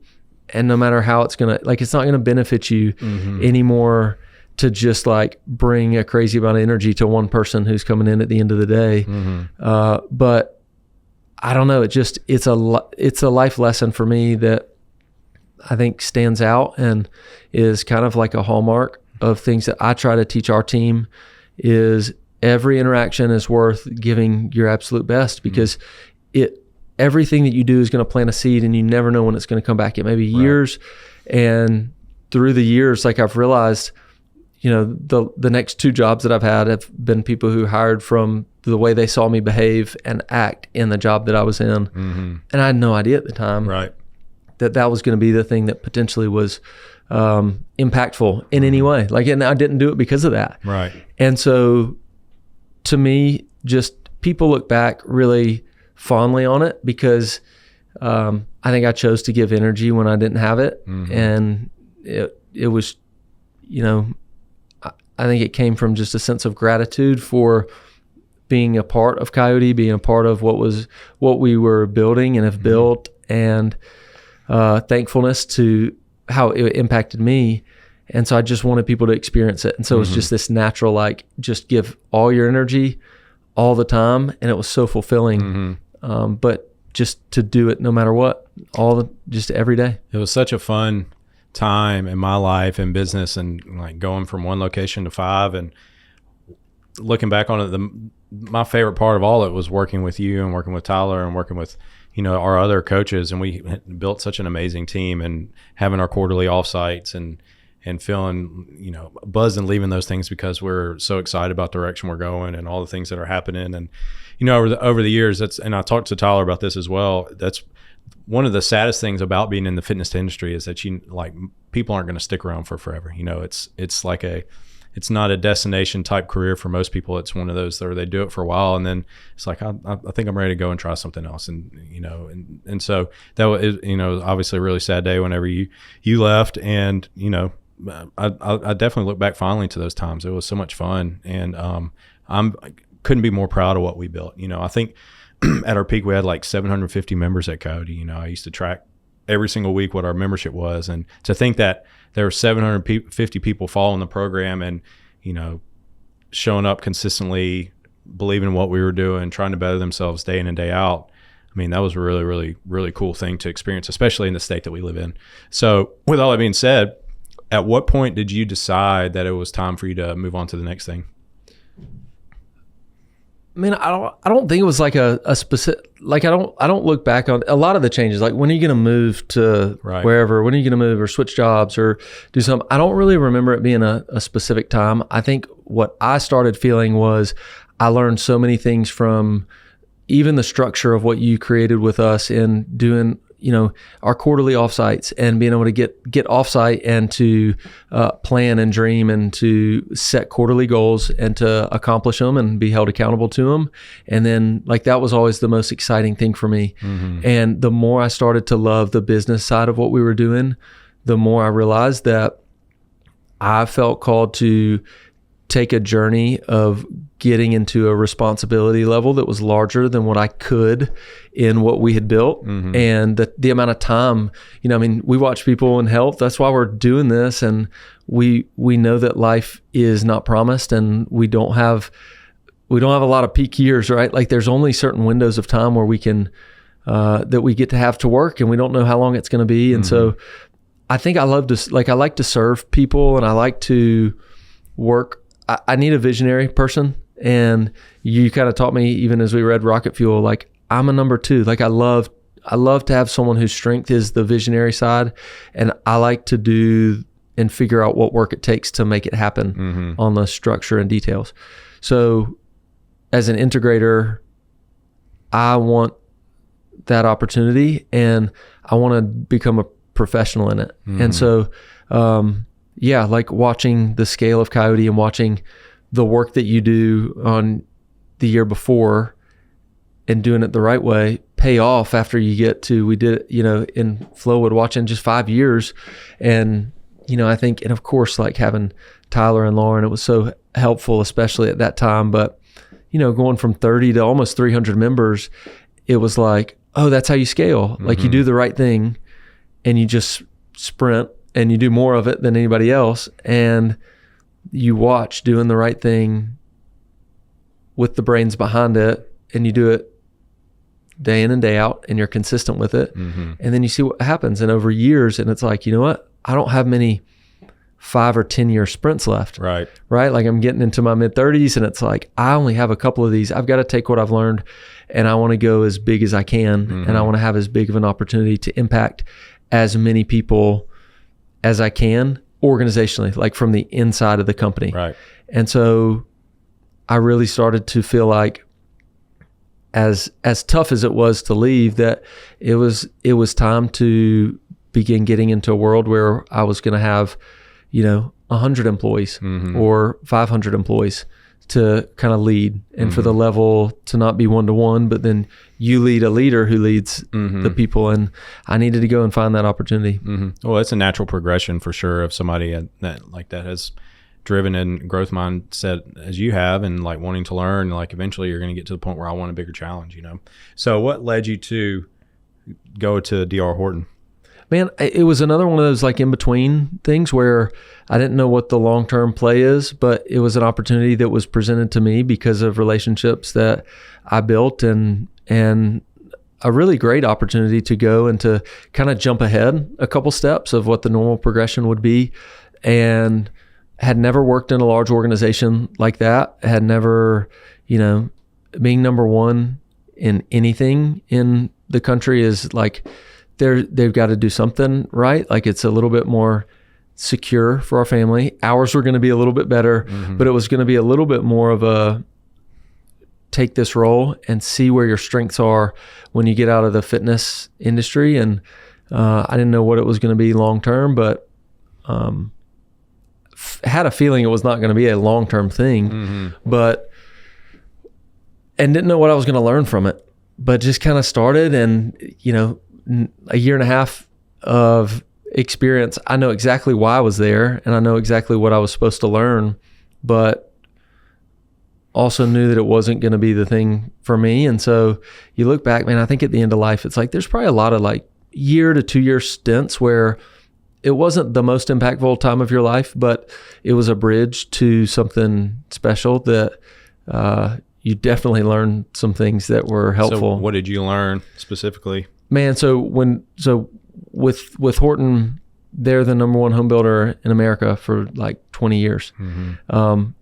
and no matter how it's going to, like, it's not going to benefit you anymore to just like bring a crazy amount of energy to one person who's coming in at the end of the day. But I don't know. It's a life lesson for me that I think stands out and is kind of like a hallmark of things that I try to teach our team is every interaction is worth giving your absolute best because everything that you do is going to plant a seed and you never know when it's going to come back. It may be years. And through the years, like I've realized, you know, the next 2 jobs that I've had have been people who hired from the way they saw me behave and act in the job that I was in. And I had no idea at the time that was going to be the thing that potentially was impactful in any way. Like, and I didn't do it because of that. And so to me, just people look back really fondly on it because I think I chose to give energy when I didn't have it. And it was, you know, I think it came from just a sense of gratitude for being a part of Coyote, being a part of what we were building and have built, and thankfulness to how it impacted me. And so I just wanted people to experience it. And so it was just this natural, like, just give all your energy all the time. And it was so fulfilling. But just to do it no matter what, just every day. It was such a fun time in my life and business, and like going from one location to 5 and looking back on it, my favorite part of all it was working with you and working with Tyler and working with, you know, our other coaches. And we built such an amazing team, and having our quarterly offsites and feeling, you know, buzzed and leaving those things because we're so excited about the direction we're going and all the things that are happening. And, you know, over the years, and I talked to Tyler about this as well, that's one of the saddest things about being in the fitness industry is that people aren't going to stick around for forever. It's not a destination type career for most people. It's one of those where they do it for a while and then it's like, I think I'm ready to go and try something else. And so that was, obviously a really sad day whenever you left. And, I definitely look back fondly to those times. It was so much fun. And I couldn't be more proud of what we built. I think at our peak, we had like 750 members at Coyote. I used to track every single week what our membership was. And to think that there were 750 people following the program and, showing up consistently, believing in what we were doing, trying to better themselves day in and day out. I mean, that was a really, really, really cool thing to experience, especially in the state that we live in. So with all that being said, at what point did you decide that it was time for you to move on to the next thing? I mean, I don't think it was like a specific, like I don't look back on a lot of the changes. Like, when are you going to move to wherever? When are you going to move or switch jobs or do something? I don't really remember it being a specific time. I think what I started feeling was I learned so many things from even the structure of what you created with us in doing, our quarterly offsites and being able to get offsite and to plan and dream and to set quarterly goals and to accomplish them and be held accountable to them. And then that was always the most exciting thing for me. Mm-hmm. And the more I started to love the business side of what we were doing, the more I realized that I felt called to take a journey of getting into a responsibility level that was larger than what I could in what we had built. Mm-hmm. And the amount of time, we watch people in health. That's why we're doing this. And we know that life is not promised and we don't have a lot of peak years, right? Like, there's only certain windows of time where we can, that we get to have to work, and we don't know how long it's going to be. And so I think I like to serve people and I like to work. I need a visionary person. And you kind of taught me, even as we read Rocket Fuel, like, I'm a number two. Like, I love to have someone whose strength is the visionary side. And I like to do and figure out what work it takes to make it happen on the structure and details. So as an integrator, I want that opportunity and I want to become a professional in it. Mm-hmm. And so, like watching the scale of Coyote and watching the work that you do on the year before and doing it the right way pay off after you get to, we did it, in Flowwood, watching just 5 years. And, I think, and of course, like having Tyler and Lauren, it was so helpful, especially at that time. But, going from 30 to almost 300 members, it was like, oh, that's how you scale. Mm-hmm. Like, you do the right thing and you just sprint and you do more of it than anybody else. And you watch doing the right thing with the brains behind it, and you do it day in and day out, and you're consistent with it. Mm-hmm. And then you see what happens. And over years, and it's like, you know what? I don't have many 5 or 10 year sprints left. Right. Like, I'm getting into my mid 30s and it's like, I only have a couple of these. I've got to take what I've learned and I want to go as big as I can. Mm-hmm. And I want to have as big of an opportunity to impact as many people as I can organizationally, like from the inside of the company. Right. And so I really started to feel like, as tough as it was to leave, that it was time to begin getting into a world where I was going to have, 100 employees or 500 employees to kind of lead, and for the level to not be one-to-one, but then you lead a leader who leads the people. And I needed to go and find that opportunity. Mm-hmm. Well, it's a natural progression for sure of somebody that has driven in growth mindset as you have, and like wanting to learn. Like, eventually you're going to get to the point where I want a bigger challenge, So what led you to go to DR Horton? Man, it was another one of those like in between things where I didn't know what the long-term play is, but it was an opportunity that was presented to me because of relationships that I built, and a really great opportunity to go and to kind of jump ahead a couple steps of what the normal progression would be. And had never worked in a large organization like that, had never, being number one in anything in the country is like, they've got to do something right. Like, it's a little bit more secure for our family. Ours were going to be a little bit better, but it was going to be a little bit more of a take this role and see where your strengths are when you get out of the fitness industry. And I didn't know what it was going to be long term, but had a feeling it was not going to be a long term thing, and didn't know what I was going to learn from it, but just kind of started. And a year and a half of experience, I know exactly why I was there, and I know exactly what I was supposed to learn, but also knew that it wasn't going to be the thing for me. And so you look back, man, I think at the end of life, it's like there's probably a lot of like year to 2 year stints where it wasn't the most impactful time of your life, but it was a bridge to something special that you definitely learned some things that were helpful. So what did you learn specifically? Man, so with Horton, they're the number one home builder in America for like 20 years.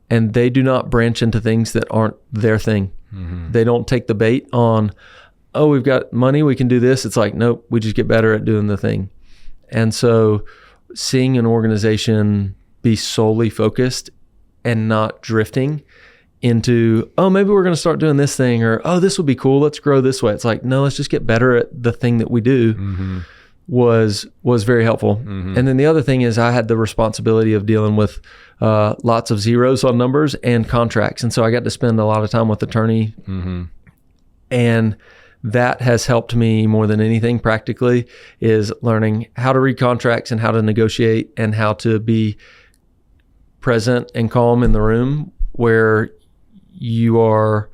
And they do not branch into things that aren't their thing. They don't take the bait on, oh, we've got money, we can do this. It's like, nope, we just get better at doing the thing. And so seeing an organization be solely focused and not drifting into, oh, maybe we're going to start doing this thing, or, oh, this would be cool, let's grow this way. It's like, no, let's just get better at the thing that we do. Was very helpful. And then the other thing is I had the responsibility of dealing with lots of zeros on numbers and contracts. And so I got to spend a lot of time with attorney. And that has helped me more than anything practically, is learning how to read contracts and how to negotiate and how to be present and calm in the room where you are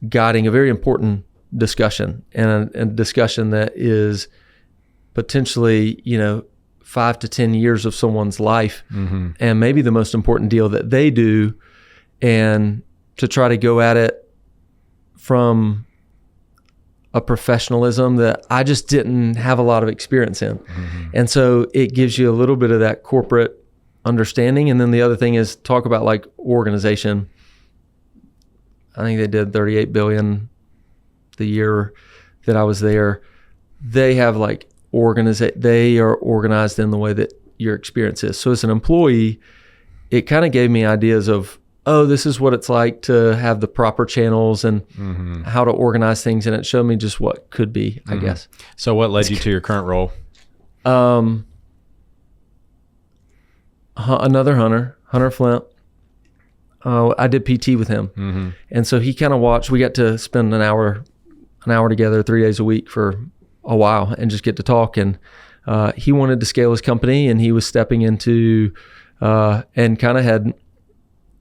guiding a very important discussion, and a discussion that is potentially, 5 to 10 years of someone's life, and maybe the most important deal that they do, and to try to go at it from a professionalism that I just didn't have a lot of experience in. And so it gives you a little bit of that corporate understanding. And then the other thing is talk about like organization. I think they did $38 billion the year that I was there. They have like they are organized in the way that your experience is. So as an employee, it kind of gave me ideas of, oh, this is what it's like to have the proper channels and how to organize things. And it showed me just what could be, I guess. So what led you to your current role? Another Hunter Flint. I did PT with him. And so he kind of watched, we got to spend an hour together 3 days a week for a while and just get to talk. And he wanted to scale his company, and he was stepping into and kind of had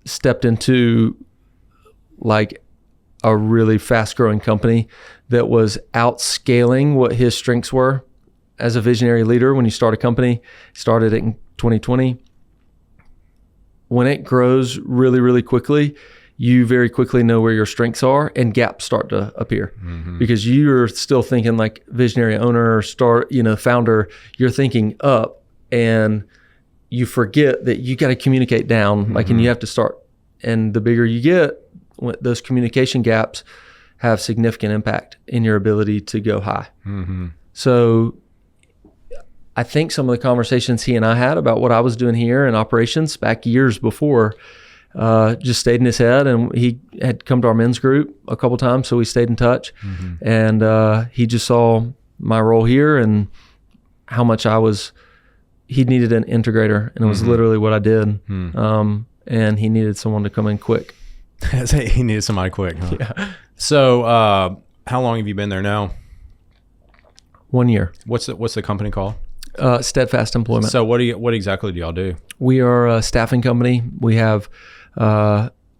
stepped into like a really fast growing company that was outscaling what his strengths were as a visionary leader. When you start a company, started it in 2020. When it grows really, really quickly, you very quickly know where your strengths are, and gaps start to appear because you're still thinking like visionary owner, founder, you're thinking up, and you forget that you got to communicate down, and you have to start. And the bigger you get, those communication gaps have significant impact in your ability to go high. So I think some of the conversations he and I had about what I was doing here in operations back years before just stayed in his head. And he had come to our men's group a couple times, so we stayed in touch. And he just saw my role here and how much he needed an integrator, and it was literally what I did. And he needed someone to come in quick. He needed somebody quick, huh? Yeah. So how long have you been there now? 1 year. What's the company called? Steadfast Employment. So what exactly do y'all do? We are a staffing company. We have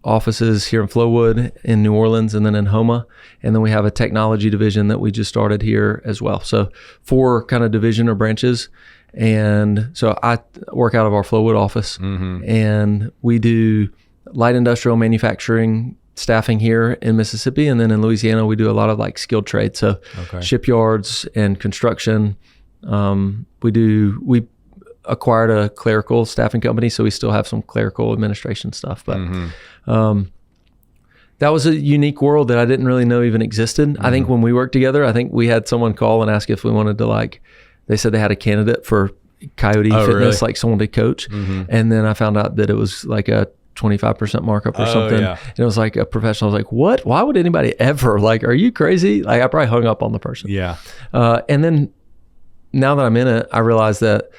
offices here in Flowood, in New Orleans, and then in Houma. And then we have a technology division that we just started here as well. So 4 kind of division or branches. And so I work out of our Flowood office, and we do light industrial manufacturing staffing here in Mississippi. And then in Louisiana, we do a lot of like skilled trades. So shipyards and construction. We acquired a clerical staffing company, so we still have some clerical administration stuff. But that was a unique world that I didn't really know even existed. I think when we worked together, I think we had someone call and ask if we wanted to they said they had a candidate for Coyote Fitness, really? Like someone to coach. And then I found out that it was like a 25% markup or something. Yeah. And it was like a professional. I was like, what? Why would anybody ever? Like, are you crazy? Like, I probably hung up on the person. Yeah. And then now that I'm in it, I realize that,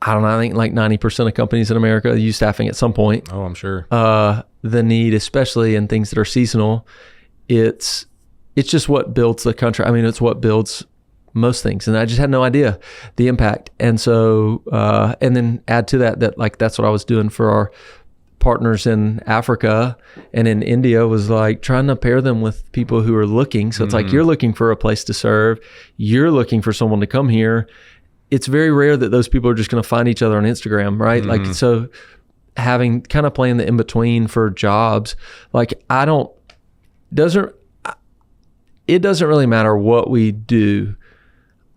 I don't know, I think like 90% of companies in America use staffing at some point. Oh, I'm sure. The need, especially in things that are seasonal, it's just what builds the country. I mean, it's what builds most things. And I just had no idea the impact. And so, and then add to that like, that's what I was doing for our partners in Africa and in India, was like trying to pair them with people who are looking. So it's like, you're looking for a place to serve. You're looking for someone to come here. It's very rare that those people are just going to find each other on Instagram, right? Like, so having kind of playing the in-between for jobs, like it doesn't really matter what we do.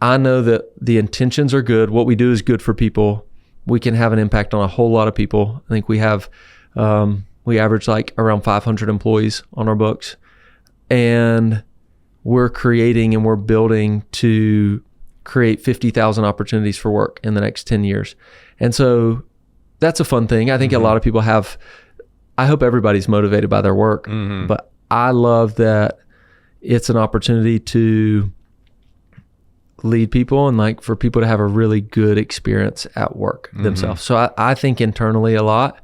I know that the intentions are good. What we do is good for people. We can have an impact on a whole lot of people. I think we have, we average like around 500 employees on our books, and we're creating and we're building to create 50,000 opportunities for work in the next 10 years. And so that's a fun thing. I think a lot of people I hope everybody's motivated by their work, but I love that it's an opportunity to lead people and like for people to have a really good experience at work themselves. So I think internally a lot,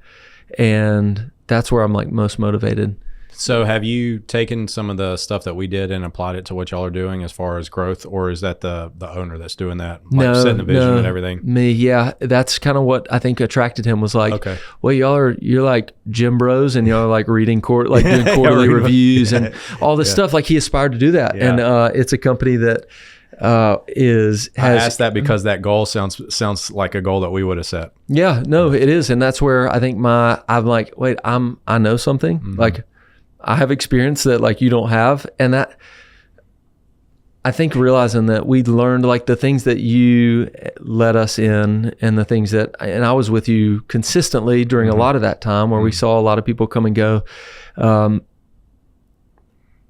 and that's where I'm like most motivated. So have you taken some of the stuff that we did and applied it to what y'all are doing as far as growth, or is that the owner that's doing that? Like setting the vision and everything? Me, yeah. That's kind of what I think attracted him, was like, okay, well, you're like gym bros, and y'all are like reading doing quarterly reviews and all this stuff. Like, he aspired to do that. Yeah. And it's a company that I asked that because that goal sounds like a goal that we would have set. Yeah, no, it is. And that's where I think I'm like, wait, I know something. Like, I have experience that like you don't have. And that, I think realizing that we learned like the things that you let us in, and the things that, and I was with you consistently during a lot of that time where we saw a lot of people come and go.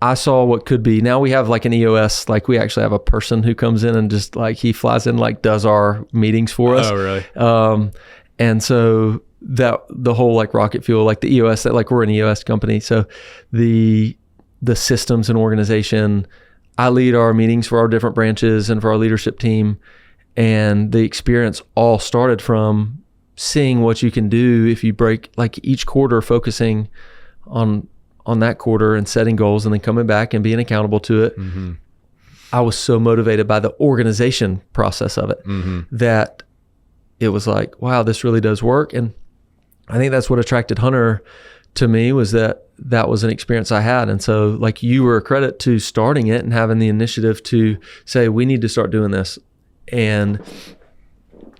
I saw what could be. Now we have like an EOS, like we actually have a person who comes in and just like, he flies in, like does our meetings for us. Oh, really? And so that the whole like rocket fuel, like the EOS, that like we're an EOS company. So the systems and organization, I lead our meetings for our different branches and for our leadership team. And the experience all started from seeing what you can do if you break like each quarter, focusing on that quarter and setting goals, and then coming back and being accountable to it. I was so motivated by the organization process of it that it was like, wow, this really does work. And I think that's what attracted Hunter to me, was that was an experience I had. And so like, you were a credit to starting it and having the initiative to say, we need to start doing this, and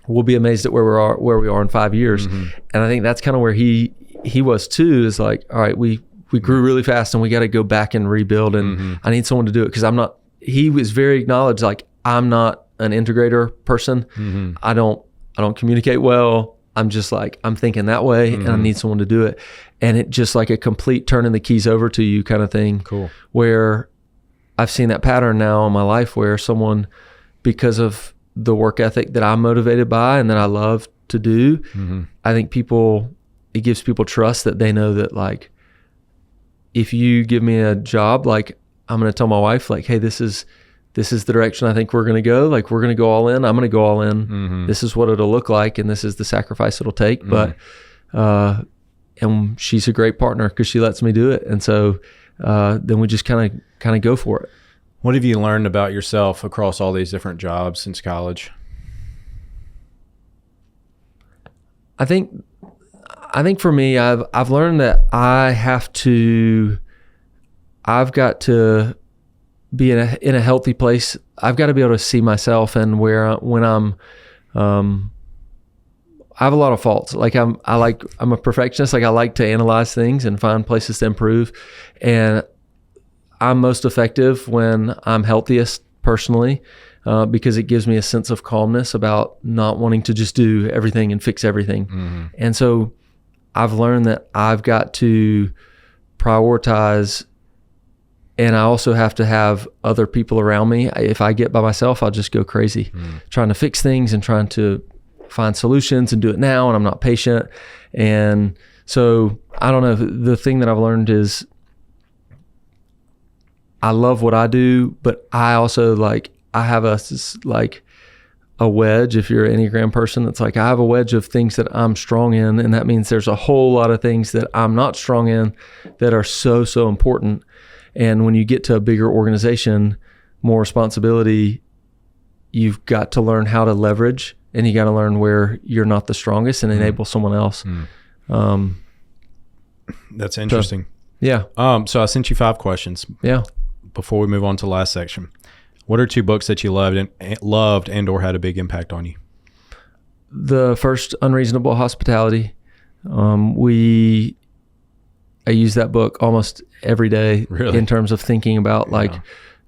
we'll be amazed at where we are in 5 years. And I think that's kind of where he was too, is like, all right, we grew really fast and we got to go back and rebuild, and I need someone to do it, because he was very acknowledged, like, I'm not an integrator person. I don't communicate well. I'm just like, I'm thinking that way, and I need someone to do it. And it just like a complete turning the keys over to you kind of thing. Cool. Where I've seen that pattern now in my life, where someone, because of the work ethic that I'm motivated by and that I love to do, I think it gives people trust that they know that, like, if you give me a job, like, I'm going to tell my wife, like, hey, this is the direction I think we're going to go. Like, we're going to go all in. I'm going to go all in. This is what it'll look like, and this is the sacrifice it'll take. But, and she's a great partner because she lets me do it. And so then we just kind of go for it. What have you learned about yourself across all these different jobs since college? I think for me, I've learned that I've got to be in a healthy place. I've got to be able to see myself, and I have a lot of faults. Like I'm a perfectionist. Like, I like to analyze things and find places to improve. And I'm most effective when I'm healthiest personally, because it gives me a sense of calmness about not wanting to just do everything and fix everything. And so I've learned that I've got to prioritize, and I also have to have other people around me. If I get by myself, I'll just go crazy trying to fix things and trying to find solutions and do it now, and I'm not patient. And So I don't know. The thing that I've learned is I love what I do, but I also I have a wedge. If you're an Enneagram person, it's like I have a wedge of things that I'm strong in, and that means there's a whole lot of things that I'm not strong in that are so important. And when you get to a bigger organization, more responsibility, you've got to learn how to leverage, and you got to learn where you're not the strongest and enable someone else. That's interesting. Yeah. So I sent you 5 questions. Yeah. Before we move on to the last section, what are 2 books that you loved and or had a big impact on you? The first, Unreasonable Hospitality. I use that book almost every day in terms of thinking about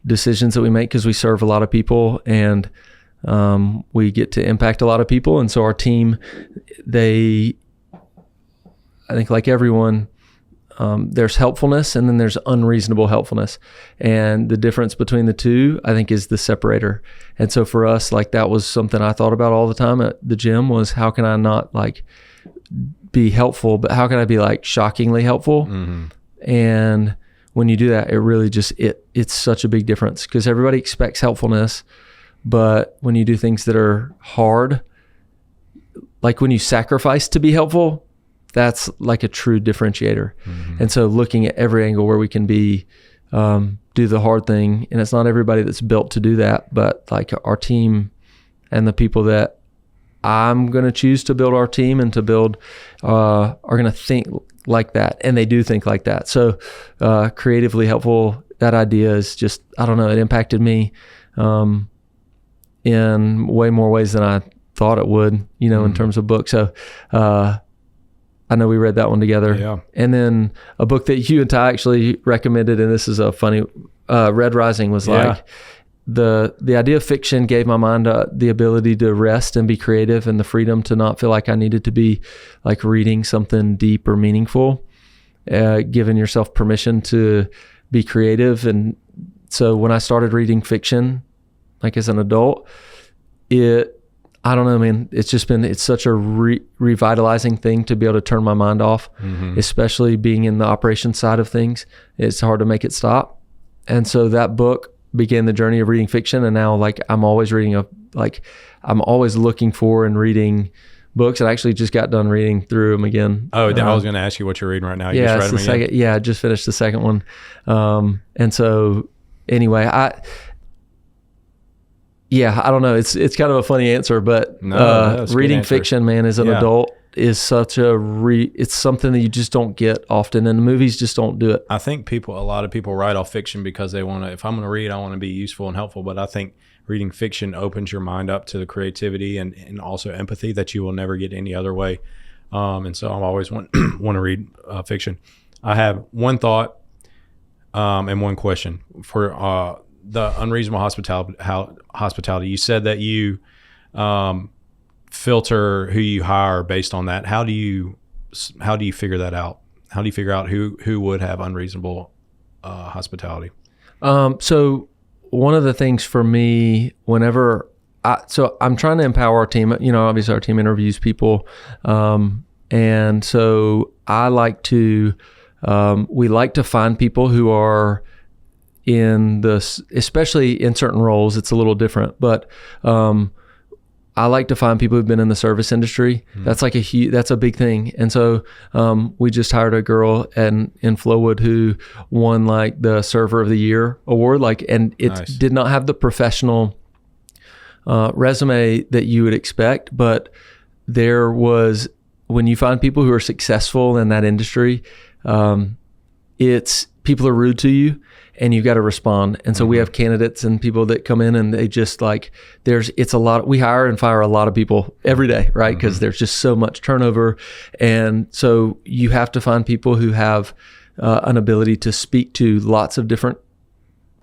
decisions that we make, because we serve a lot of people and we get to impact a lot of people. And so our team, I think like everyone, there's helpfulness and then there's unreasonable helpfulness. And the difference between the two, I think, is the separator. And so for us, that was something I thought about all the time at the gym, was how can I not be helpful, but how can I be shockingly helpful? Mm-hmm. And when you do that, it really just, it's such a big difference, because everybody expects helpfulness. But when you do things that are hard, like when you sacrifice to be helpful, that's a true differentiator. Mm-hmm. And so looking at every angle where we can do the hard thing, and it's not everybody that's built to do that, but our team and the people that I'm going to choose to build our team and to build are going to think like that, and they do think like that. So creatively helpful, that idea is just, I don't know, it impacted me in way more ways than I thought it would, in terms of books. So I know we read that one together. Yeah. And then a book that you and Ty actually recommended, and this is a funny, Red Rising was the idea of fiction gave my mind the ability to rest and be creative, and the freedom to not feel like I needed to be reading something deep or meaningful, giving yourself permission to be creative. And so when I started reading fiction, as an adult, I don't know, man, it's such a revitalizing thing to be able to turn my mind off, especially being in the operations side of things. It's hard to make it stop. And so that book began the journey of reading fiction. And now I'm always I'm always looking for and reading books. I actually just got done reading through them again. Oh, I was going to ask you what you're reading right now. You yeah, just read them again? I just finished the second one. And so anyway, I don't know. It's kind of a funny answer, but reading fiction, man, as an adult is such it's something that you just don't get often, and the movies just don't do it. I think a lot of people write off fiction because they want to, if I'm going to read, I want to be useful and helpful. But I think reading fiction opens your mind up to the creativity and also empathy that you will never get any other way. And so I always want to read fiction. I have one thought and one question for the unreasonable hospitality. You said that you filter who you hire based on that. How do you figure that out? How do you figure out who would have unreasonable hospitality? So one of the things for me, whenever I'm trying to empower our team, obviously our team interviews people. And so I like to, we like to find people who are especially in certain roles, it's a little different, but I like to find people who've been in the service industry. That's that's a big thing. And so we just hired a girl in Flowwood who won the Server of the Year award. And it Nice. Did not have the professional resume that you would expect, but there was, when you find people who are successful in that industry, it's people are rude to you, and you've got to respond. And so we have candidates and people that come in and they just it's a lot. We hire and fire a lot of people every day, right? Because there's just so much turnover. And so you have to find people who have an ability to speak to lots of different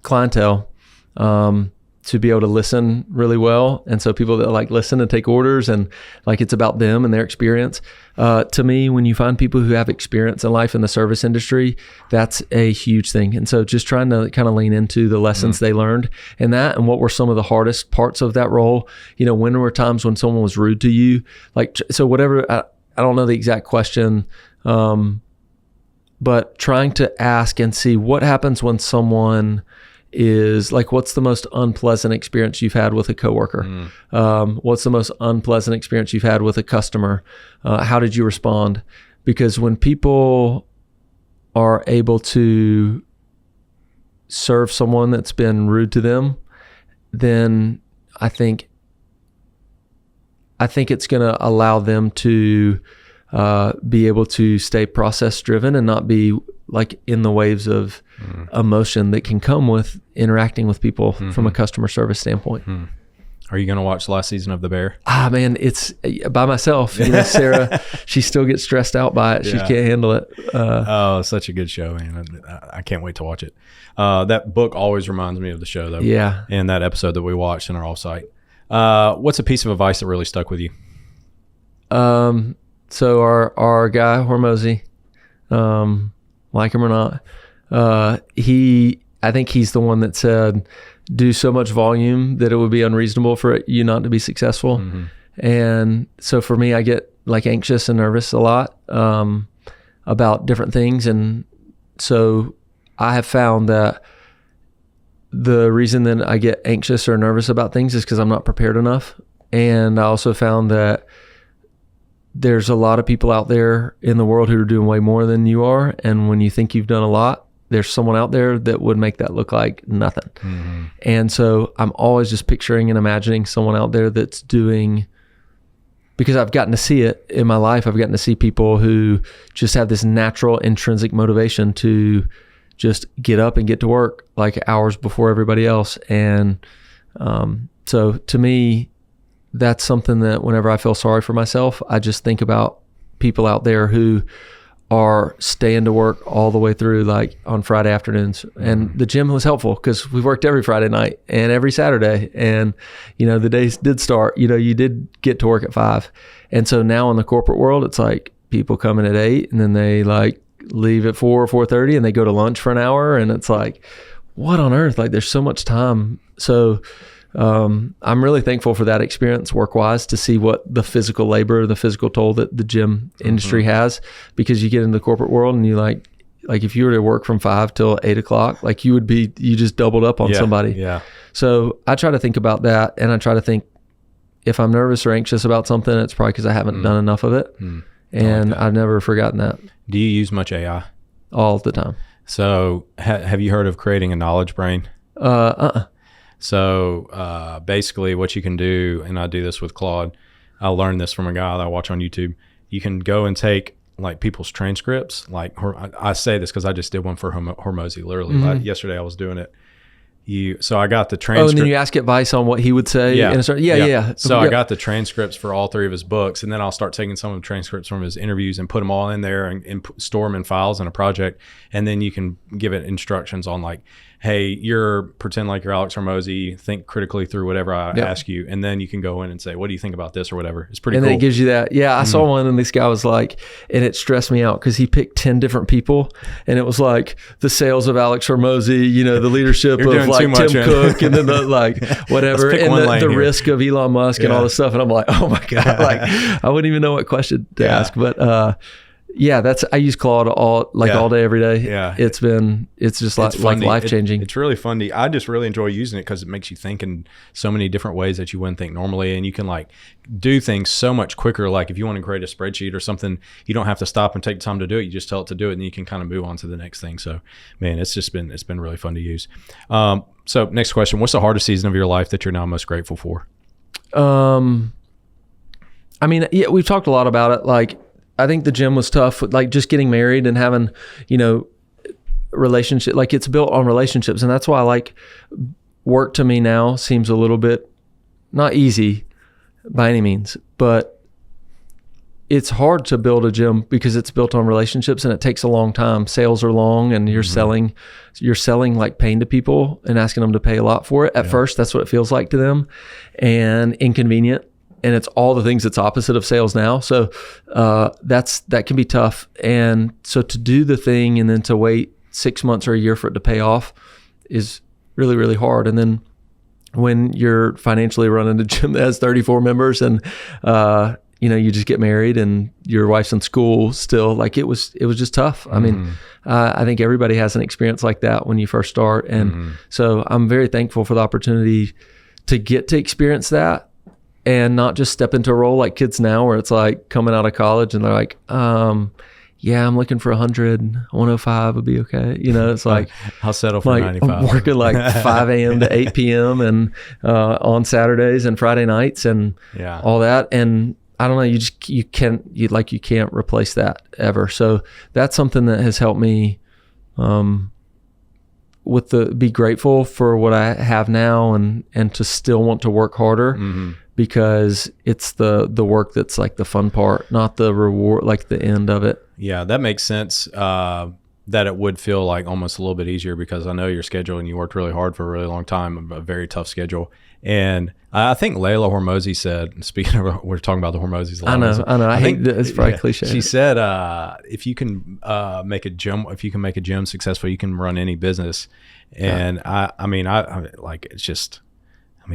clientele, to be able to listen really well. And so people that listen and take orders, and it's about them and their experience. To me, when you find people who have experience in life in the service industry, that's a huge thing. And so just trying to kind of lean into the lessons they learned in that, and what were some of the hardest parts of that role. When there were times when someone was rude to you, so whatever, I don't know the exact question, But trying to ask and see what happens when someone is like, what's the most unpleasant experience you've had with a coworker? What's the most unpleasant experience you've had with a customer? How did you respond? Because when people are able to serve someone that's been rude to them, then I think it's going to allow them to be able to stay process driven and not be like in the waves of emotion that can come with interacting with people from a customer service standpoint. Are you going to watch the last season of The Bear? Man, it's by myself. You know, Sarah, she still gets stressed out by it. She can't handle it. Such a good show, man. I can't wait to watch it. That book always reminds me of the show, though. Yeah. And that episode that we watched in our offsite. What's a piece of advice that really stuck with you? So our guy, Hormozy, like him or not, I think he's the one that said, do so much volume that it would be unreasonable for you not to be successful. And so for me, I get like anxious and nervous a lot about different things. And so I have found that the reason that I get anxious or nervous about things is because I'm not prepared enough. And I also found that there's a lot of people out there in the world who are doing way more than you are. And when you think you've done a lot, there's someone out there that would make that look like nothing. And so I'm always just picturing and imagining someone out there that's doing, because I've gotten to see it in my life. I've gotten to see people who just have this natural intrinsic motivation to just get up and get to work like hours before everybody else. And so to me, that's something that whenever I feel sorry for myself, I just think about people out there who are staying to work all the way through, like on Friday afternoons. And the gym was helpful because we worked every Friday night and every Saturday. And, you know, the days did start, you know, you did get to work at 5. And so now in the corporate world, it's like people come in at 8 and then they like leave at 4 or 4:30 and they go to lunch for an hour. And it's like, what on earth? Like there's so much time. So I'm really thankful for that experience work-wise, to see what the physical labor, the physical toll that the gym industry has, because you get into the corporate world and you like if you were to work from 5 till 8 o'clock, like you just doubled up on somebody. Yeah. So I try to think about that, and I try to think if I'm nervous or anxious about something, it's probably because I haven't done enough of it. And I've never forgotten that. Do you use much AI? All the time. So have you heard of creating a knowledge brain? So basically what you can do, and I do this with Claude, I learned this from a guy that I watch on YouTube. You can go and take like people's transcripts. Like I say this because I just did one for Hormozy literally. Like yesterday I was doing it. So I got the transcript. Oh, and then you ask advice on what he would say. Yeah. Yeah. So I got the transcripts for all 3 of his books, and then I'll start taking some of the transcripts from his interviews and put them all in there and store them in files in a project. And then you can give it instructions on like, hey, pretend like you're Alex Hormozy, think critically through whatever I ask you. And then you can go in and say, what do you think about this or whatever? It's pretty cool. And then it gives you that. Yeah, I saw one and this guy was like, and it stressed me out because he picked 10 different people. And it was like the sales of Alex Hormozy, you know, the leadership of like Tim Cook and then the like whatever. And the risk of Elon Musk and all this stuff. And I'm like, oh my God, like I wouldn't even know what question to ask. But I use Claude all day, every day. Yeah. It's just like life changing. It's really fun. I just really enjoy using it because it makes you think in so many different ways that you wouldn't think normally. And you can like do things so much quicker. Like if you want to create a spreadsheet or something, you don't have to stop and take time to do it. You just tell it to do it and you can kind of move on to the next thing. So man, it's been really fun to use. So next question, what's the hardest season of your life that you're now most grateful for? I mean, yeah, we've talked a lot about it. Like, I think the gym was tough, like just getting married and having, you know, relationship, like it's built on relationships. And that's why like work to me now seems a little bit not easy by any means, but it's hard to build a gym because it's built on relationships and it takes a long time. Sales are long and you're selling like pain to people and asking them to pay a lot for it. At first, that's what it feels like to them, and inconvenient. And it's all the things that's opposite of sales now. So that can be tough. And so to do the thing and then to wait 6 months or a year for it to pay off is really, really hard. And then when you're financially running a gym that has 34 members and you just get married and your wife's in school still. Like it was just tough. I mean, I think everybody has an experience like that when you first start. And so I'm very thankful for the opportunity to get to experience that and not just step into a role like kids now where it's like coming out of college and they're like, yeah, I'm looking for 100, 105 would be okay. It's like, I'll settle for 95. I'm working like 5 a.m. to 8 p.m. and on Saturdays and Friday nights and all that. And I don't know, you can't replace that ever. So that's something that has helped me be grateful for what I have now and to still want to work harder because it's the work that's like the fun part, not the reward, like the end of it. Yeah, that makes sense. That it would feel like almost a little bit easier because I know your schedule and you worked really hard for a really long time, a very tough schedule. And I think Layla Hormozi said, speaking of, we're talking about the Hormozis a lot. I know. I hate that. It's probably cliche. She said, if you can make a gym successful, you can run any business. And I mean,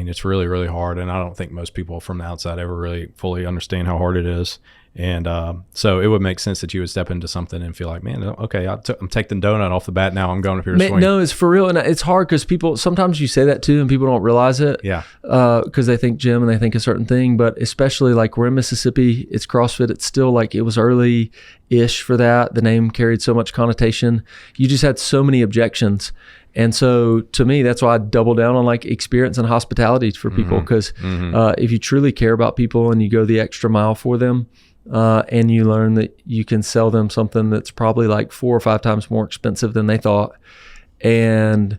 it's really, really hard. And I don't think most people from the outside ever really fully understand how hard it is. And so it would make sense that you would step into something and feel like, man, okay, I'm taking the donut off the bat now. I'm going up here to swing. No, it's for real. And it's hard because sometimes you say that too and people don't realize it. Yeah. Because they think gym and they think a certain thing. But especially like we're in Mississippi, it's CrossFit. It's still like it was early-ish for that. The name carried so much connotation. You just had so many objections. And so to me, that's why I double down on like experience and hospitality for people. Because if you truly care about people and you go the extra mile for them, and you learn that you can sell them something that's probably like 4 or 5 times more expensive than they thought. And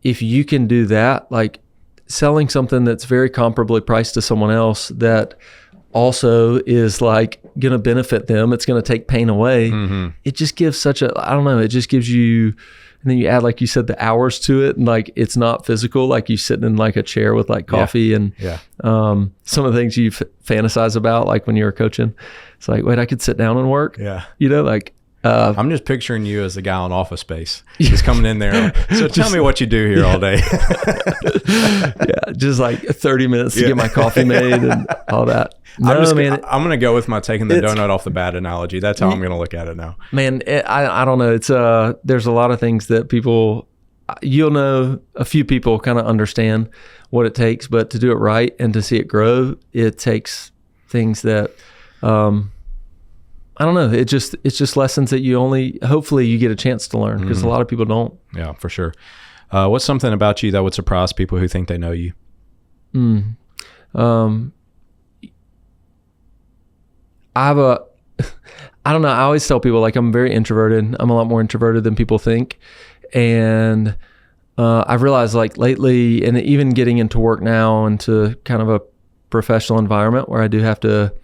if you can do that, like selling something that's very comparably priced to someone else that also is like going to benefit them, it's going to take pain away. It just gives it just gives you, and then you add, like you said, the hours to it, and like it's not physical, like you sitting in like a chair with like coffee and some of the things you fantasize about, like when you were coaching. It's like, wait, I could sit down and work. I'm just picturing you as the guy on Office Space, just coming in there. So tell me what you do here all day. Just like 30 minutes to get my coffee made and all that. I'm going to go with my taking the donut off the bat analogy. That's how I'm going to look at it now. Man, I don't know. It's there's a lot of things that people, a few people kind of understand what it takes, but to do it right and to see it grow, it takes things that, I don't know. It's just lessons that hopefully you get a chance to learn because a lot of people don't. Yeah, for sure. What's something about you that would surprise people who think they know you? I don't know. I always tell people like I'm very introverted. I'm a lot more introverted than people think. And I've realized like lately, and even getting into work now into kind of a professional environment where I do have to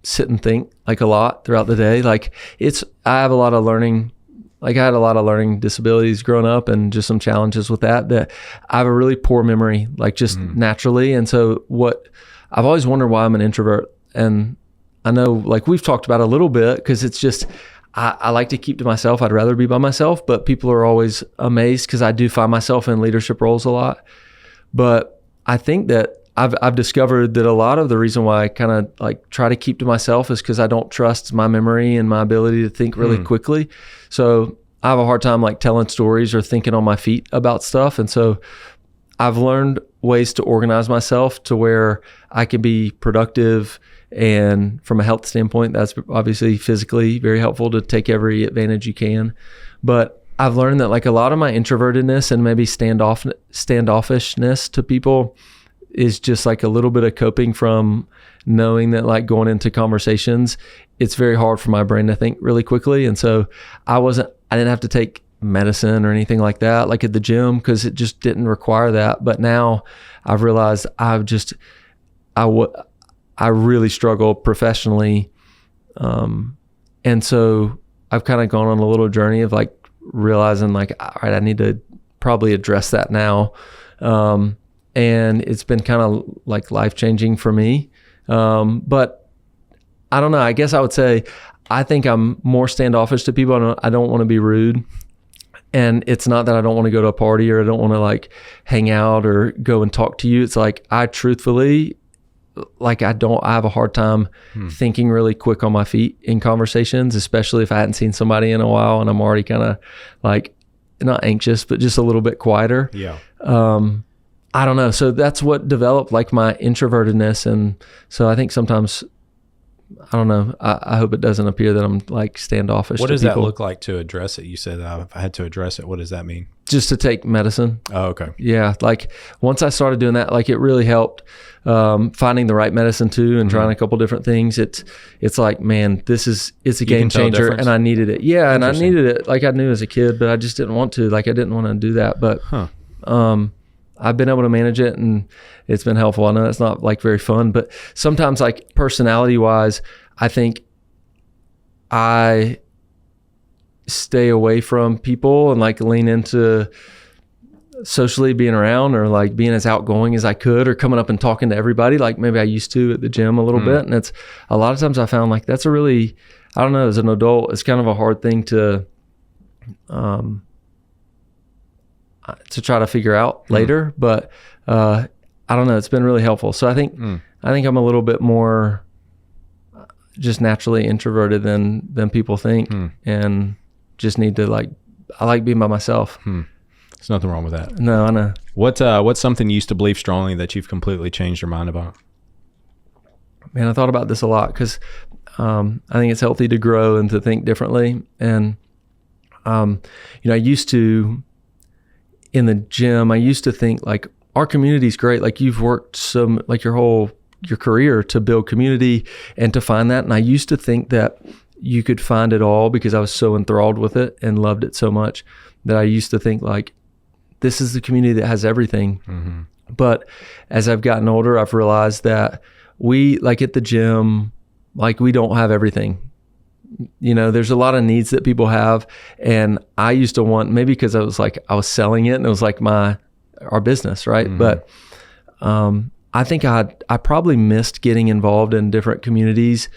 sit and think like a lot throughout the day. Like I have a lot of learning, like I had a lot of learning disabilities growing up and just some challenges with that I have a really poor memory, like just naturally. And so I've always wondered why I'm an introvert. And I know like we've talked about a little bit because it's just, I like to keep to myself. I'd rather be by myself, but people are always amazed because I do find myself in leadership roles a lot. But I think that I've discovered that a lot of the reason why I kind of like try to keep to myself is because I don't trust my memory and my ability to think really quickly. So I have a hard time like telling stories or thinking on my feet about stuff. And so I've learned ways to organize myself to where I can be productive. And from a health standpoint, that's obviously physically very helpful to take every advantage you can. But I've learned that like a lot of my introvertedness and maybe standoffishness to people is just like a little bit of coping from knowing that like going into conversations, it's very hard for my brain to think really quickly. And so I didn't have to take medicine or anything like that, like at the gym, because it just didn't require that. But now I've realized I really struggle professionally. And so I've kind of gone on a little journey of like realizing like, all right, I need to probably address that now. And it's been kind of like life-changing for me. But I don't know. I guess I would say I think I'm more standoffish to people. I don't want to be rude. And it's not that I don't want to go to a party or I don't want to like hang out or go and talk to you. It's like I truthfully like I have a hard time thinking really quick on my feet in conversations, especially if I hadn't seen somebody in a while and I'm already kind of like not anxious, but just a little bit quieter. Yeah. I don't know. So that's what developed like my introvertedness. And so I think sometimes, I don't know, I hope it doesn't appear that I'm like standoffish. What to does people. that look like to address it? You said if I had to address it, what does that mean? Just to take medicine. Oh, okay. Yeah. Like once I started doing that, like it really helped finding the right medicine too and trying a couple different things. It's like, man, it's a game changer and I needed it. Yeah. And I needed it like I knew as a kid, but I just didn't want to. Like I didn't want to do that. But I've been able to manage it and it's been helpful. I know it's not like very fun, but sometimes like personality wise, I think I stay away from people and like lean into socially being around or like being as outgoing as I could or coming up and talking to everybody like maybe I used to at the gym a little bit. And it's a lot of times I found like that's a really, I don't know, as an adult, it's kind of a hard thing to try to figure out later, but I don't know, it's been really helpful. So I think I'm a little bit more just naturally introverted than people think and just need to like, I like being by myself. There's nothing wrong with that. No, I know. What's something you used to believe strongly that you've completely changed your mind about? Man, I thought about this a lot because I think it's healthy to grow and to think differently. And, I used to, in the gym, I used to think like our community's great. Like you've worked like your career to build community and to find that. And I used to think that you could find it all because I was so enthralled with it and loved it so much that I used to think like, this is the community that has everything. But as I've gotten older, I've realized that we like at the gym, like we don't have everything. There's a lot of needs that people have. And I used to want, maybe because I was selling it and it was like our business. Right. But, I think I probably missed getting involved in different communities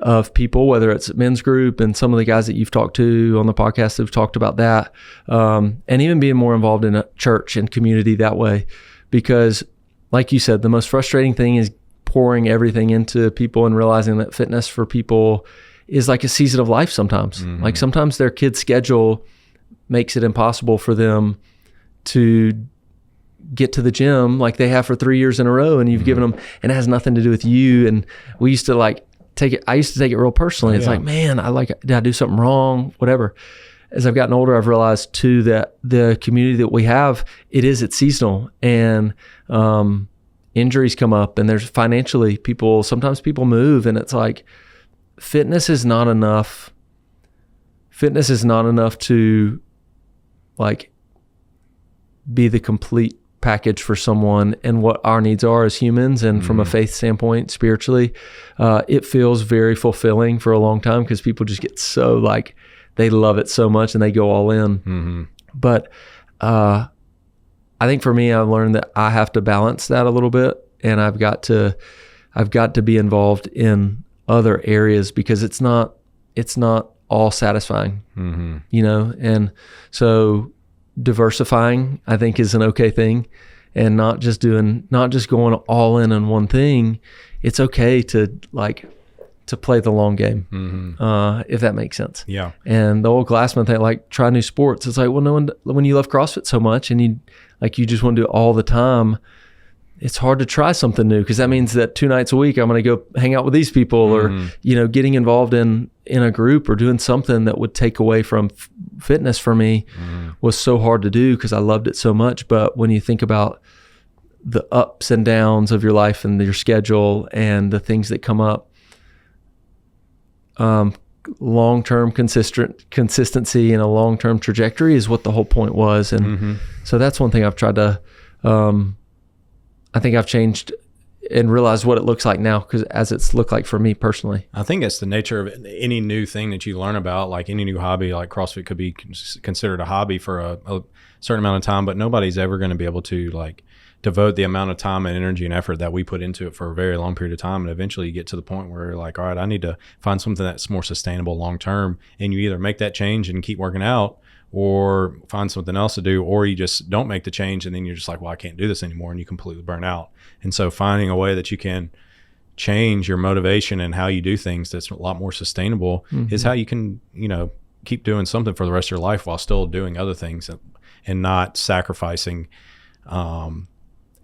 of people, whether it's men's group and some of the guys that you've talked to on the podcast have talked about that. And even being more involved in a church and community that way, because like you said, the most frustrating thing is pouring everything into people and realizing that fitness for people is like a season of life sometimes. Like sometimes their kid's schedule makes it impossible for them to get to the gym like they have for 3 years in a row and you've given them, and it has nothing to do with you. And we used to like I used to take it real personally. It's like, man, did I do something wrong? Whatever. As I've gotten older, I've realized too that the community that we have, it's seasonal and injuries come up and there's financially sometimes people move and it's like, fitness is not enough to like be the complete package for someone and what our needs are as humans. And from a faith standpoint, spiritually, it feels very fulfilling for a long time because people just get so like, they love it so much and they go all in. But I think for me, I've learned that I have to balance that a little bit and I've got to be involved in other areas because it's not all satisfying, and so diversifying I think is an okay thing and not just going all in on one thing. It's okay to play the long game, if that makes sense. Yeah. And the old Glassman thing, like try new sports. It's like, well, when you love CrossFit so much and you just want to do it all the time, it's hard to try something new because that means that 2 nights a week I'm going to go hang out with these people or, getting involved in a group or doing something that would take away from fitness for me was so hard to do because I loved it so much. But when you think about the ups and downs of your life and your schedule and the things that come up, long-term consistency and a long-term trajectory is what the whole point was. And so that's one thing I've tried to, I think I've changed and realized what it looks like now because as it's looked like for me personally. I think it's the nature of any new thing that you learn about, like any new hobby, like CrossFit could be considered a hobby for a certain amount of time, but nobody's ever going to be able to like devote the amount of time and energy and effort that we put into it for a very long period of time. And eventually you get to the point where you're like, all right, I need to find something that's more sustainable long-term. And you either make that change and keep working out or find something else to do, or you just don't make the change and then you're just like, well, I can't do this anymore, and you completely burn out. And so finding a way that you can change your motivation and how you do things that's a lot more sustainable is how you can, keep doing something for the rest of your life while still doing other things and not sacrificing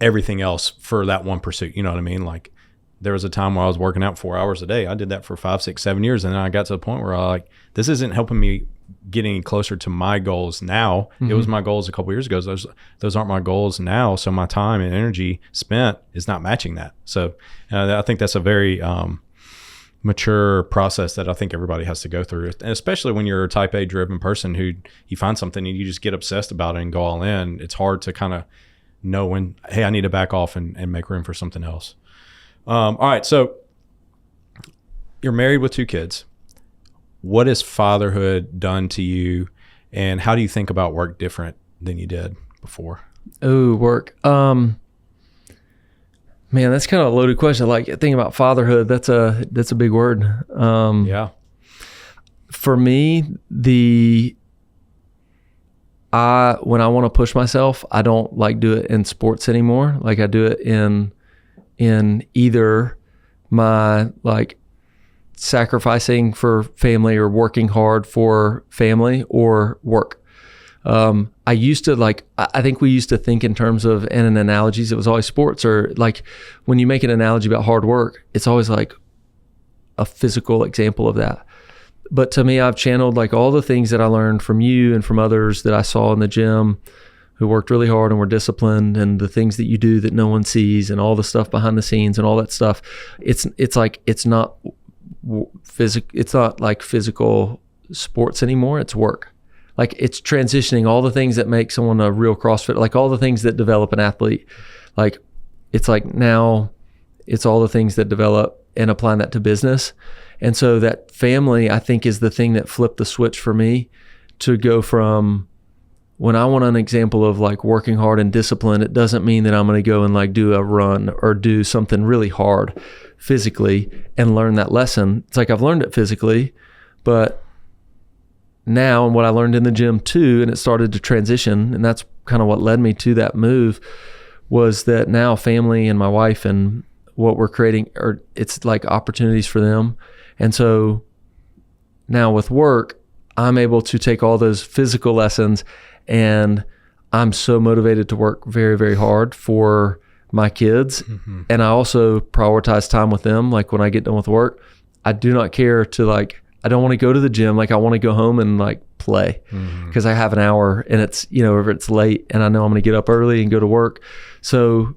everything else for that one pursuit. You know what I mean? Like, there was a time where I was working out 4 hours a day. I did that for 5, 6, 7 years. And then I got to the point where this isn't helping me get any closer to my goals now. It was my goals a couple years ago. Those aren't my goals now. So my time and energy spent is not matching that. So I think that's a very mature process that I think everybody has to go through, and especially when you're a type A driven person who you find something and you just get obsessed about it and go all in. It's hard to kind of know when, hey, I need to back off and make room for something else. All right. So you're married with 2 kids. What has fatherhood done to you, and how do you think about work different than you did before? Oh, work. Man, that's kind of a loaded question. Like, thinking about fatherhood, that's a big word. Yeah. For me, when I want to push myself, I don't like do it in sports anymore. Like, I do it in either my like sacrificing for family or working hard for family or work. I used to I think we used to think in terms of, and in analogies, it was always sports, or like when you make an analogy about hard work, it's always like a physical example of that. But to me, I've channeled like all the things that I learned from you and from others that I saw in the gym who worked really hard and were disciplined, and the things that you do that no one sees, and all the stuff behind the scenes and all that stuff. It's not like physical sports anymore. It's work. Like, it's transitioning all the things that make someone a real CrossFit, like all the things that develop an athlete. Like, it's like now it's all the things that develop, and applying that to business. And so that family, I think, is the thing that flipped the switch for me to go from, when I want an example of like working hard and discipline, it doesn't mean that I'm going to go and like do a run or do something really hard physically and learn that lesson. It's like, I've learned it physically, but now, and what I learned in the gym too, and it started to transition, and that's kind of what led me to that move, was that now family and my wife and what we're creating, it's like opportunities for them. And so now with work, I'm able to take all those physical lessons, and I'm so motivated to work very, very hard for my kids. And I also prioritize time with them. Like, when I get done with work, I do not care to I don't want to go to the gym. Like, I want to go home and like play, because I have an hour, and it's, if it's late and I know I'm going to get up early and go to work. So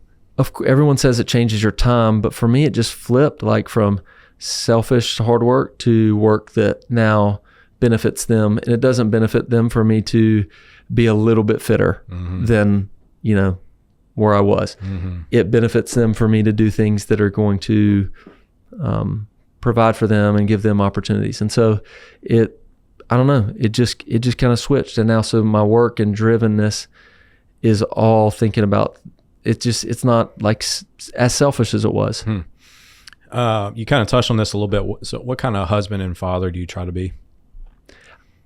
everyone says it changes your time, but for me, it just flipped, like from selfish hard work to work that now benefits them. And it doesn't benefit them for me to be a little bit fitter than, where I was. It benefits them for me to do things that are going to provide for them and give them opportunities. And so it just kind of switched. And now, so my work and drivenness is all thinking about, it's not like as selfish as it was. You kind of touched on this a little bit. So what kind of husband and father do you try to be?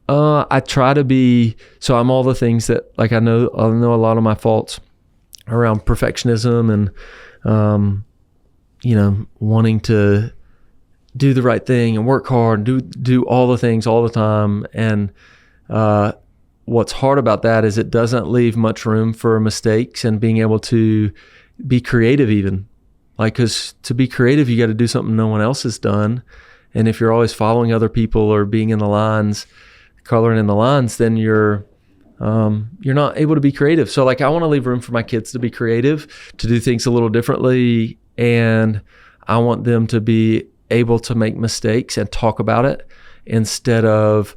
I try to be, so I'm all the things that, like, I know a lot of my faults around perfectionism and, wanting to do the right thing and work hard and do all the things all the time. And, what's hard about that is it doesn't leave much room for mistakes and being able to be creative even. Like, 'cause to be creative, you got to do something no one else has done. And if you're always following other people or being in the lines, coloring in the lines, then you're not able to be creative. So like, I want to leave room for my kids to be creative, to do things a little differently. And I want them to be able to make mistakes and talk about it, instead of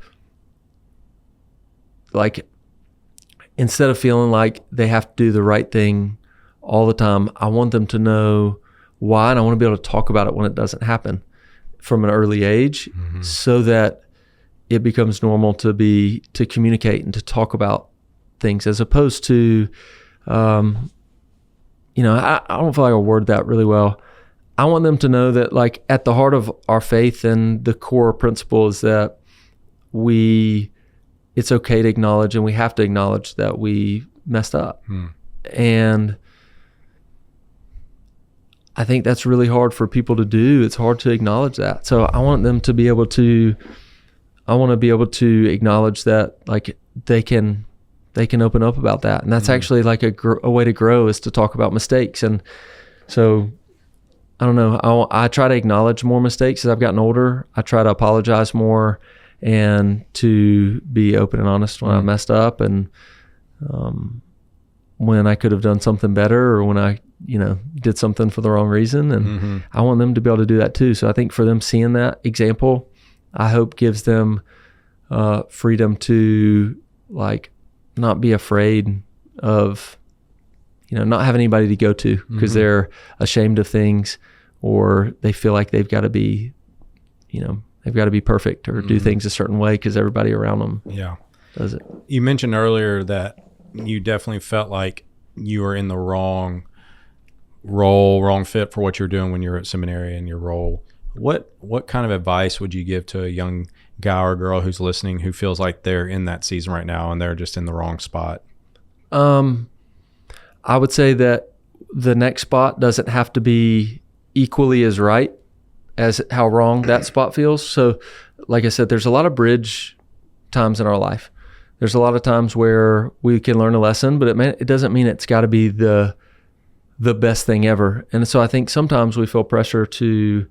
feeling like they have to do the right thing all the time. I want them to know why, and I want to be able to talk about it when it doesn't happen from an early age, so that it becomes normal to communicate and to talk about things, as opposed to, I don't feel like I word that really well. I want them to know that, like, at the heart of our faith and the core principle is that it's okay to acknowledge, and we have to acknowledge that we messed up. And I think that's really hard for people to do. It's hard to acknowledge that. So I want them to be able to, I want to be able to acknowledge that like they can open up about that. And that's actually like a way to grow, is to talk about mistakes. And so I don't know, I try to acknowledge more mistakes as I've gotten older. I try to apologize more and to be open and honest when I messed up, and when I could have done something better, or when I, did something for the wrong reason. And I want them to be able to do that too. So I think for them seeing that example, I hope gives them freedom to like not be afraid of, not have anybody to go to because they're ashamed of things, or they feel like they've got to be, they've got to be perfect or do things a certain way because everybody around them does it. You mentioned earlier that you definitely felt like you were in the wrong role, wrong fit for what you're doing when you're at seminary in your role. What kind of advice would you give to a young guy or girl who's listening who feels like they're in that season right now and they're just in the wrong spot? I would say that the next spot doesn't have to be equally as right as how wrong that spot feels. So like I said, there's a lot of bridge times in our life. There's a lot of times where we can learn a lesson, but it doesn't mean it's got to be the best thing ever. And so I think sometimes we feel pressure to,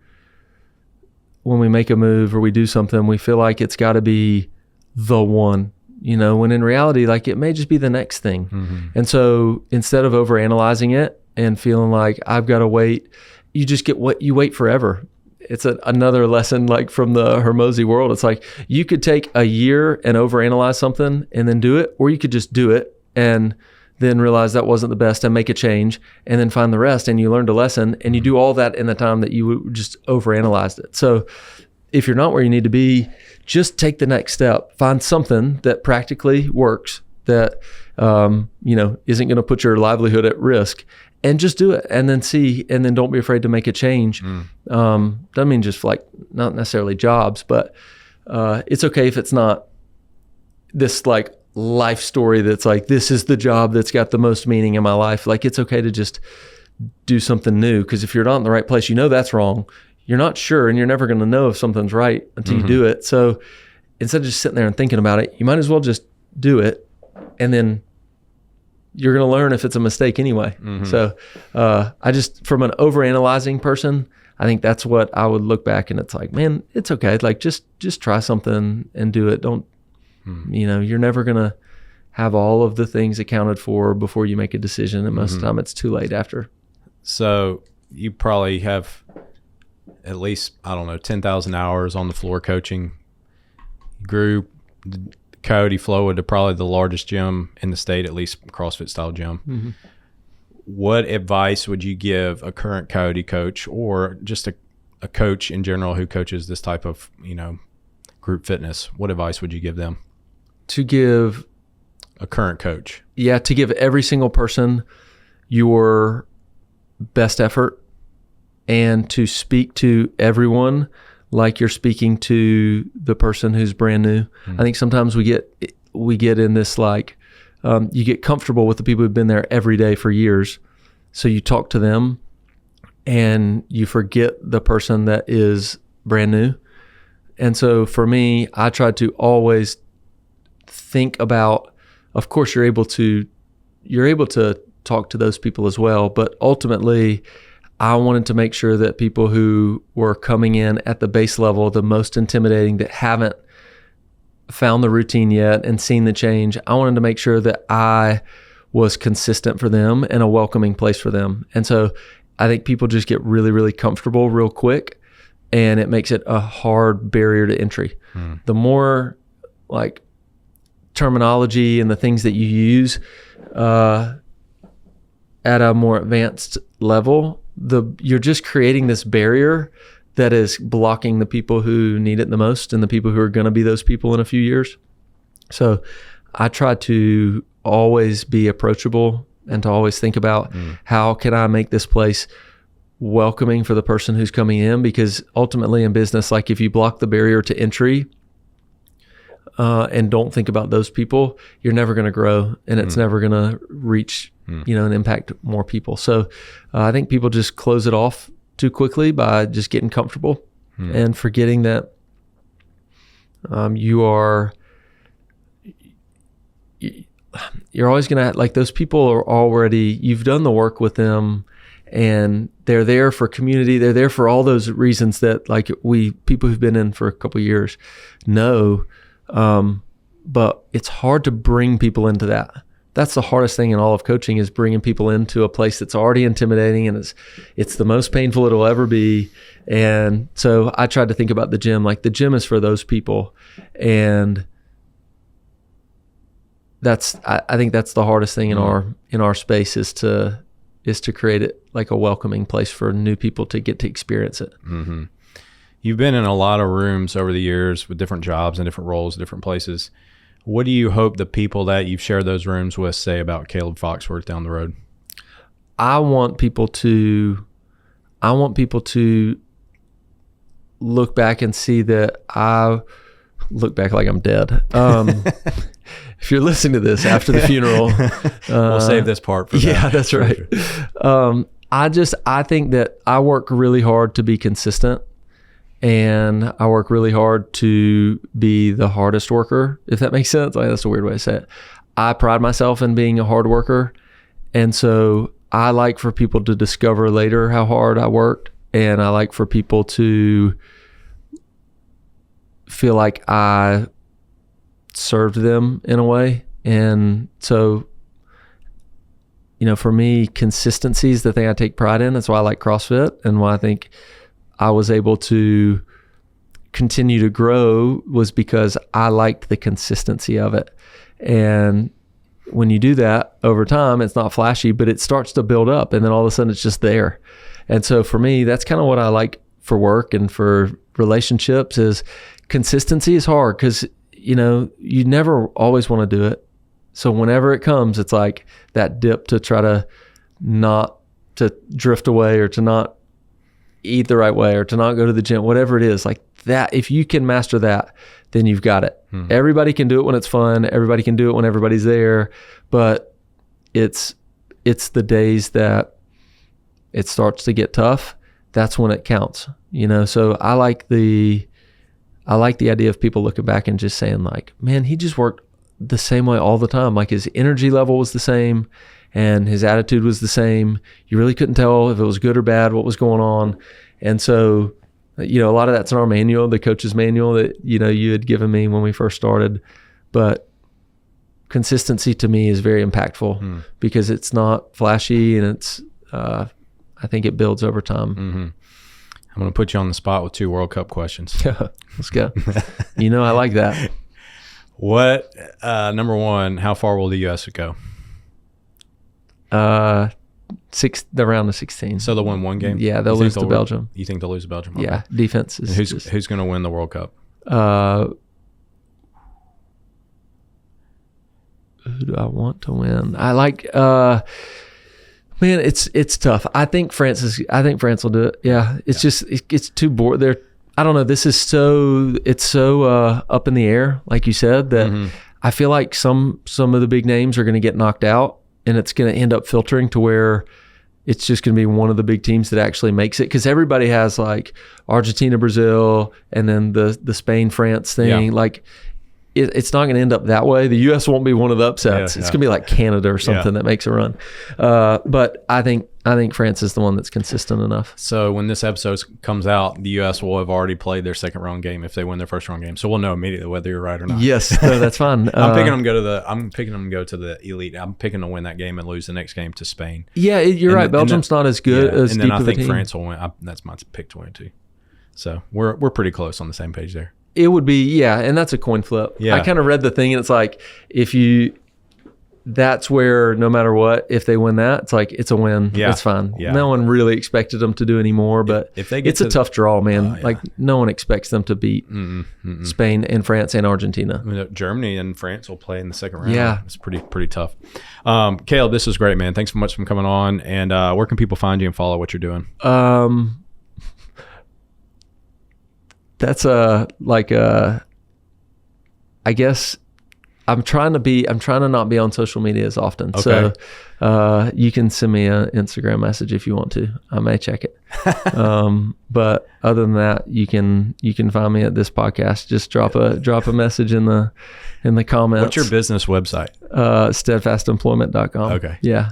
when we make a move or we do something, we feel like it's got to be the one, when in reality, like it may just be the next thing. And so instead of overanalyzing it and feeling like I've got to wait, you just you wait forever. It's another lesson like from the Hormozy world. It's like you could take a year and overanalyze something and then do it, or you could just do it and then realize that wasn't the best and make a change and then find the rest, and you learned a lesson, and you do all that in the time that you just overanalyzed it. So if you're not where you need to be, just take the next step. Find something that practically works, that isn't going to put your livelihood at risk, and just do it, and then see, and then don't be afraid to make a change. Doesn't mean just like not necessarily jobs, but it's okay if it's not this like life story that's like, this is the job that's got the most meaning in my life. Like it's okay to just do something new, because if you're not in the right place, that's wrong. You're not sure, and you're never going to know if something's right until you do it. So instead of just sitting there and thinking about it, you might as well just do it, and then you're going to learn if it's a mistake anyway. So I just, from an overanalyzing person, I think that's what I would look back, and it's like, man, it's okay. Like just try something and do it. Don't, you're never going to have all of the things accounted for before you make a decision. And most of the time it's too late after. So you probably have at least, 10,000 hours on the floor coaching. Grew Coyote Flow to probably the largest gym in the state, at least CrossFit style gym. What advice would you give a current Coyote coach, or just a coach in general who coaches this type of, group fitness? What advice would you give them? To give a current coach. Yeah. To give every single person your best effort, and to speak to everyone like you're speaking to the person who's brand new. I think sometimes we get in this like, you get comfortable with the people who've been there every day for years. So you talk to them and you forget the person that is brand new. And so for me, I try to always think about, of course you're able to talk to those people as well, but ultimately I wanted to make sure that people who were coming in at the base level, the most intimidating, that haven't found the routine yet and seen the change, I wanted to make sure that I was consistent for them and a welcoming place for them. And so I think people just get really, really comfortable real quick, and it makes it a hard barrier to entry. The more like terminology and the things that you use at a more advanced level, you're just creating this barrier that is blocking the people who need it the most and the people who are going to be those people in a few years. So I try to always be approachable and to always think about how can I make this place welcoming for the person who's coming in, because ultimately in business, like if you block the barrier to entry, and don't think about those people, you're never going to grow, and it's never going to reach, and impact more people. So I think people just close it off too quickly by just getting comfortable and forgetting that you're always going to, like, those people are already, you've done the work with them, and they're there for community. They're there for all those reasons that, like, people who've been in for a couple of years know. But it's hard to bring people into that. That's the hardest thing in all of coaching, is bringing people into a place that's already intimidating, and it's the most painful it'll ever be. And so I tried to think about the gym, like the gym is for those people. And I think that's the hardest thing in our space, is to create it like a welcoming place for new people to get to experience it. Mm-hmm. You've been in a lot of rooms over the years with different jobs and different roles, different places. What do you hope the people that you've shared those rooms with say about Caleb Foxworth down the road? I want people to look back and see that I look back like I'm dead. If you're listening to this after the funeral, we'll save this part for that. Yeah, that's right. I think that I work really hard to be consistent, and I work really hard to be the hardest worker, if that makes sense. Like, that's a weird way to say it. I pride myself in being a hard worker, and so I like for people to discover later how hard I worked, and I like for people to feel like I served them in a way. And so, for me, consistency is the thing I take pride in. That's why I like CrossFit, and why I think I was able to continue to grow, was because I liked the consistency of it. And when you do that over time, it's not flashy, but it starts to build up, and then all of a sudden it's just there. And so for me, that's kind of what I like for work and for relationships. Is consistency is hard, because you never always want to do it. So whenever it comes, it's like that dip to try to not to drift away, or to not eat the right way, or to not go to the gym, whatever it is, like that. If you can master that, then you've got it. Everybody can do it when it's fun. Everybody can do it when everybody's there, but it's the days that it starts to get tough. That's when it counts, So I like the idea of people looking back and just saying, like, man, he just worked the same way all the time. Like, his energy level was the same, and his attitude was the same. You really couldn't tell if it was good or bad, what was going on. And so, a lot of that's in our manual, the coach's manual that, you had given me when we first started. But consistency to me is very impactful, because it's not flashy, and it's, I think it builds over time. Mm-hmm. I'm going to put you on the spot with 2 World Cup questions. Yeah, let's go. I like that. What, number one, how far will the U.S. go? Around the 16. So they'll win one game? Yeah, they'll lose to Belgium. You think they'll lose to Belgium? Okay. Yeah, defense is who's going to win the World Cup? Who do I want to win? I like, man, it's tough. I think France will do it. Yeah, it's just, it gets too bored. I don't know. This is so up in the air, like you said, that I feel like some of the big names are going to get knocked out, and it's going to end up filtering to where it's just going to be one of the big teams that actually makes it. Because everybody has, like, Argentina, Brazil, and then the Spain, France thing. Yeah. Like, it's not going to end up that way. The U.S. won't be one of the upsets. It's going to be like Canada or something that makes a run. But I think France is the one that's consistent enough. So when this episode comes out, the U.S. will have already played their second round game if they win their first round game. So we'll know immediately whether you're right or not. Yes, no, that's fine. I'm picking them to go to the elite. I'm picking to win that game and lose the next game to Spain. Yeah, you're right. Belgium's not as good as and deep then of a team. I think France will win. That's my pick to win too. So we're pretty close on the same page there. It would be, and that's a coin flip. Yeah. I kind of read the thing, and it's like, that's where no matter what, if they win that, it's like, it's a win. Yeah. It's fine. Yeah. No one really expected them to do any more, but if they it's a tough draw, man. Like, no one expects them to beat Spain and France and Argentina. I mean, Germany and France will play in the second round. Yeah. It's pretty tough. Caleb, this is great, man. Thanks so much for coming on. And where can people find you and follow what you're doing? That's I guess I'm trying to not be on social media as often. Okay. So you can send me an Instagram message if you want to. I may check it. But other than that, you can find me at this podcast. Just drop a message in the comments. What's your business website? Steadfastemployment.com. Okay. Yeah.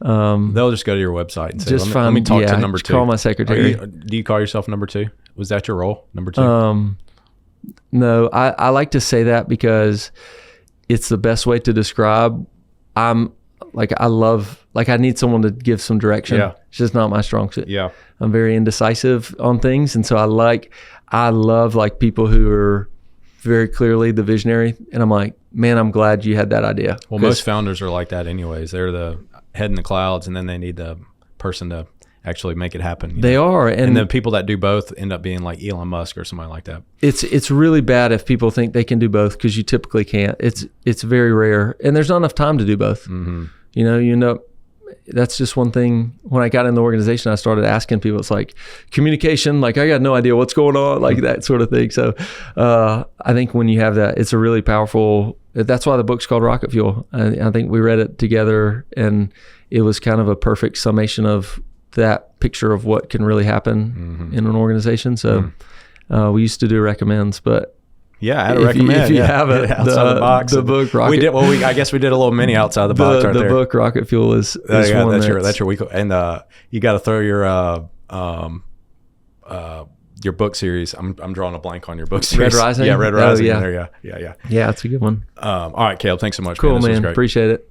They'll just go to your website and say, Just let me talk to number 2. Call my secretary. Do you call yourself number 2? Was that your role, number 2? No, I like to say that because it's the best way to describe. I need someone to give some direction. Yeah. It's just not my strong suit. Yeah. I'm very indecisive on things. And so I love like people who are very clearly the visionary. And I'm like, man, I'm glad you had that idea. Well, most founders are like that anyways. They're the head in the clouds, and then they need the person to actually make it happen. They are. And the people that do both end up being like Elon Musk or somebody like that. It's really bad if people think they can do both, because you typically can't. It's very rare. And there's not enough time to do both. Mm-hmm. You end up, that's just one thing. When I got in the organization, I started asking people, it's like communication, like I got no idea what's going on, like that sort of thing. So I think when you have that, it's a really powerful, that's why the book's called Rocket Fuel. I think we read it together, and it was kind of a perfect summation of that picture of what can really happen in an organization. So we used to do recommends, but yeah, I'd recommend if you have it, outside the box. The book Rocket. We did. Well, I guess we did a little mini outside the box right the there. The book Rocket Fuel is that's one that's your week, and you got to throw your book series. I'm drawing a blank on your book series. Red Rising. Yeah, Red Rising. Yeah, There, yeah. Yeah, it's a good one. All right, Caleb. Thanks so much. Cool, man. This was man. great. Appreciate it.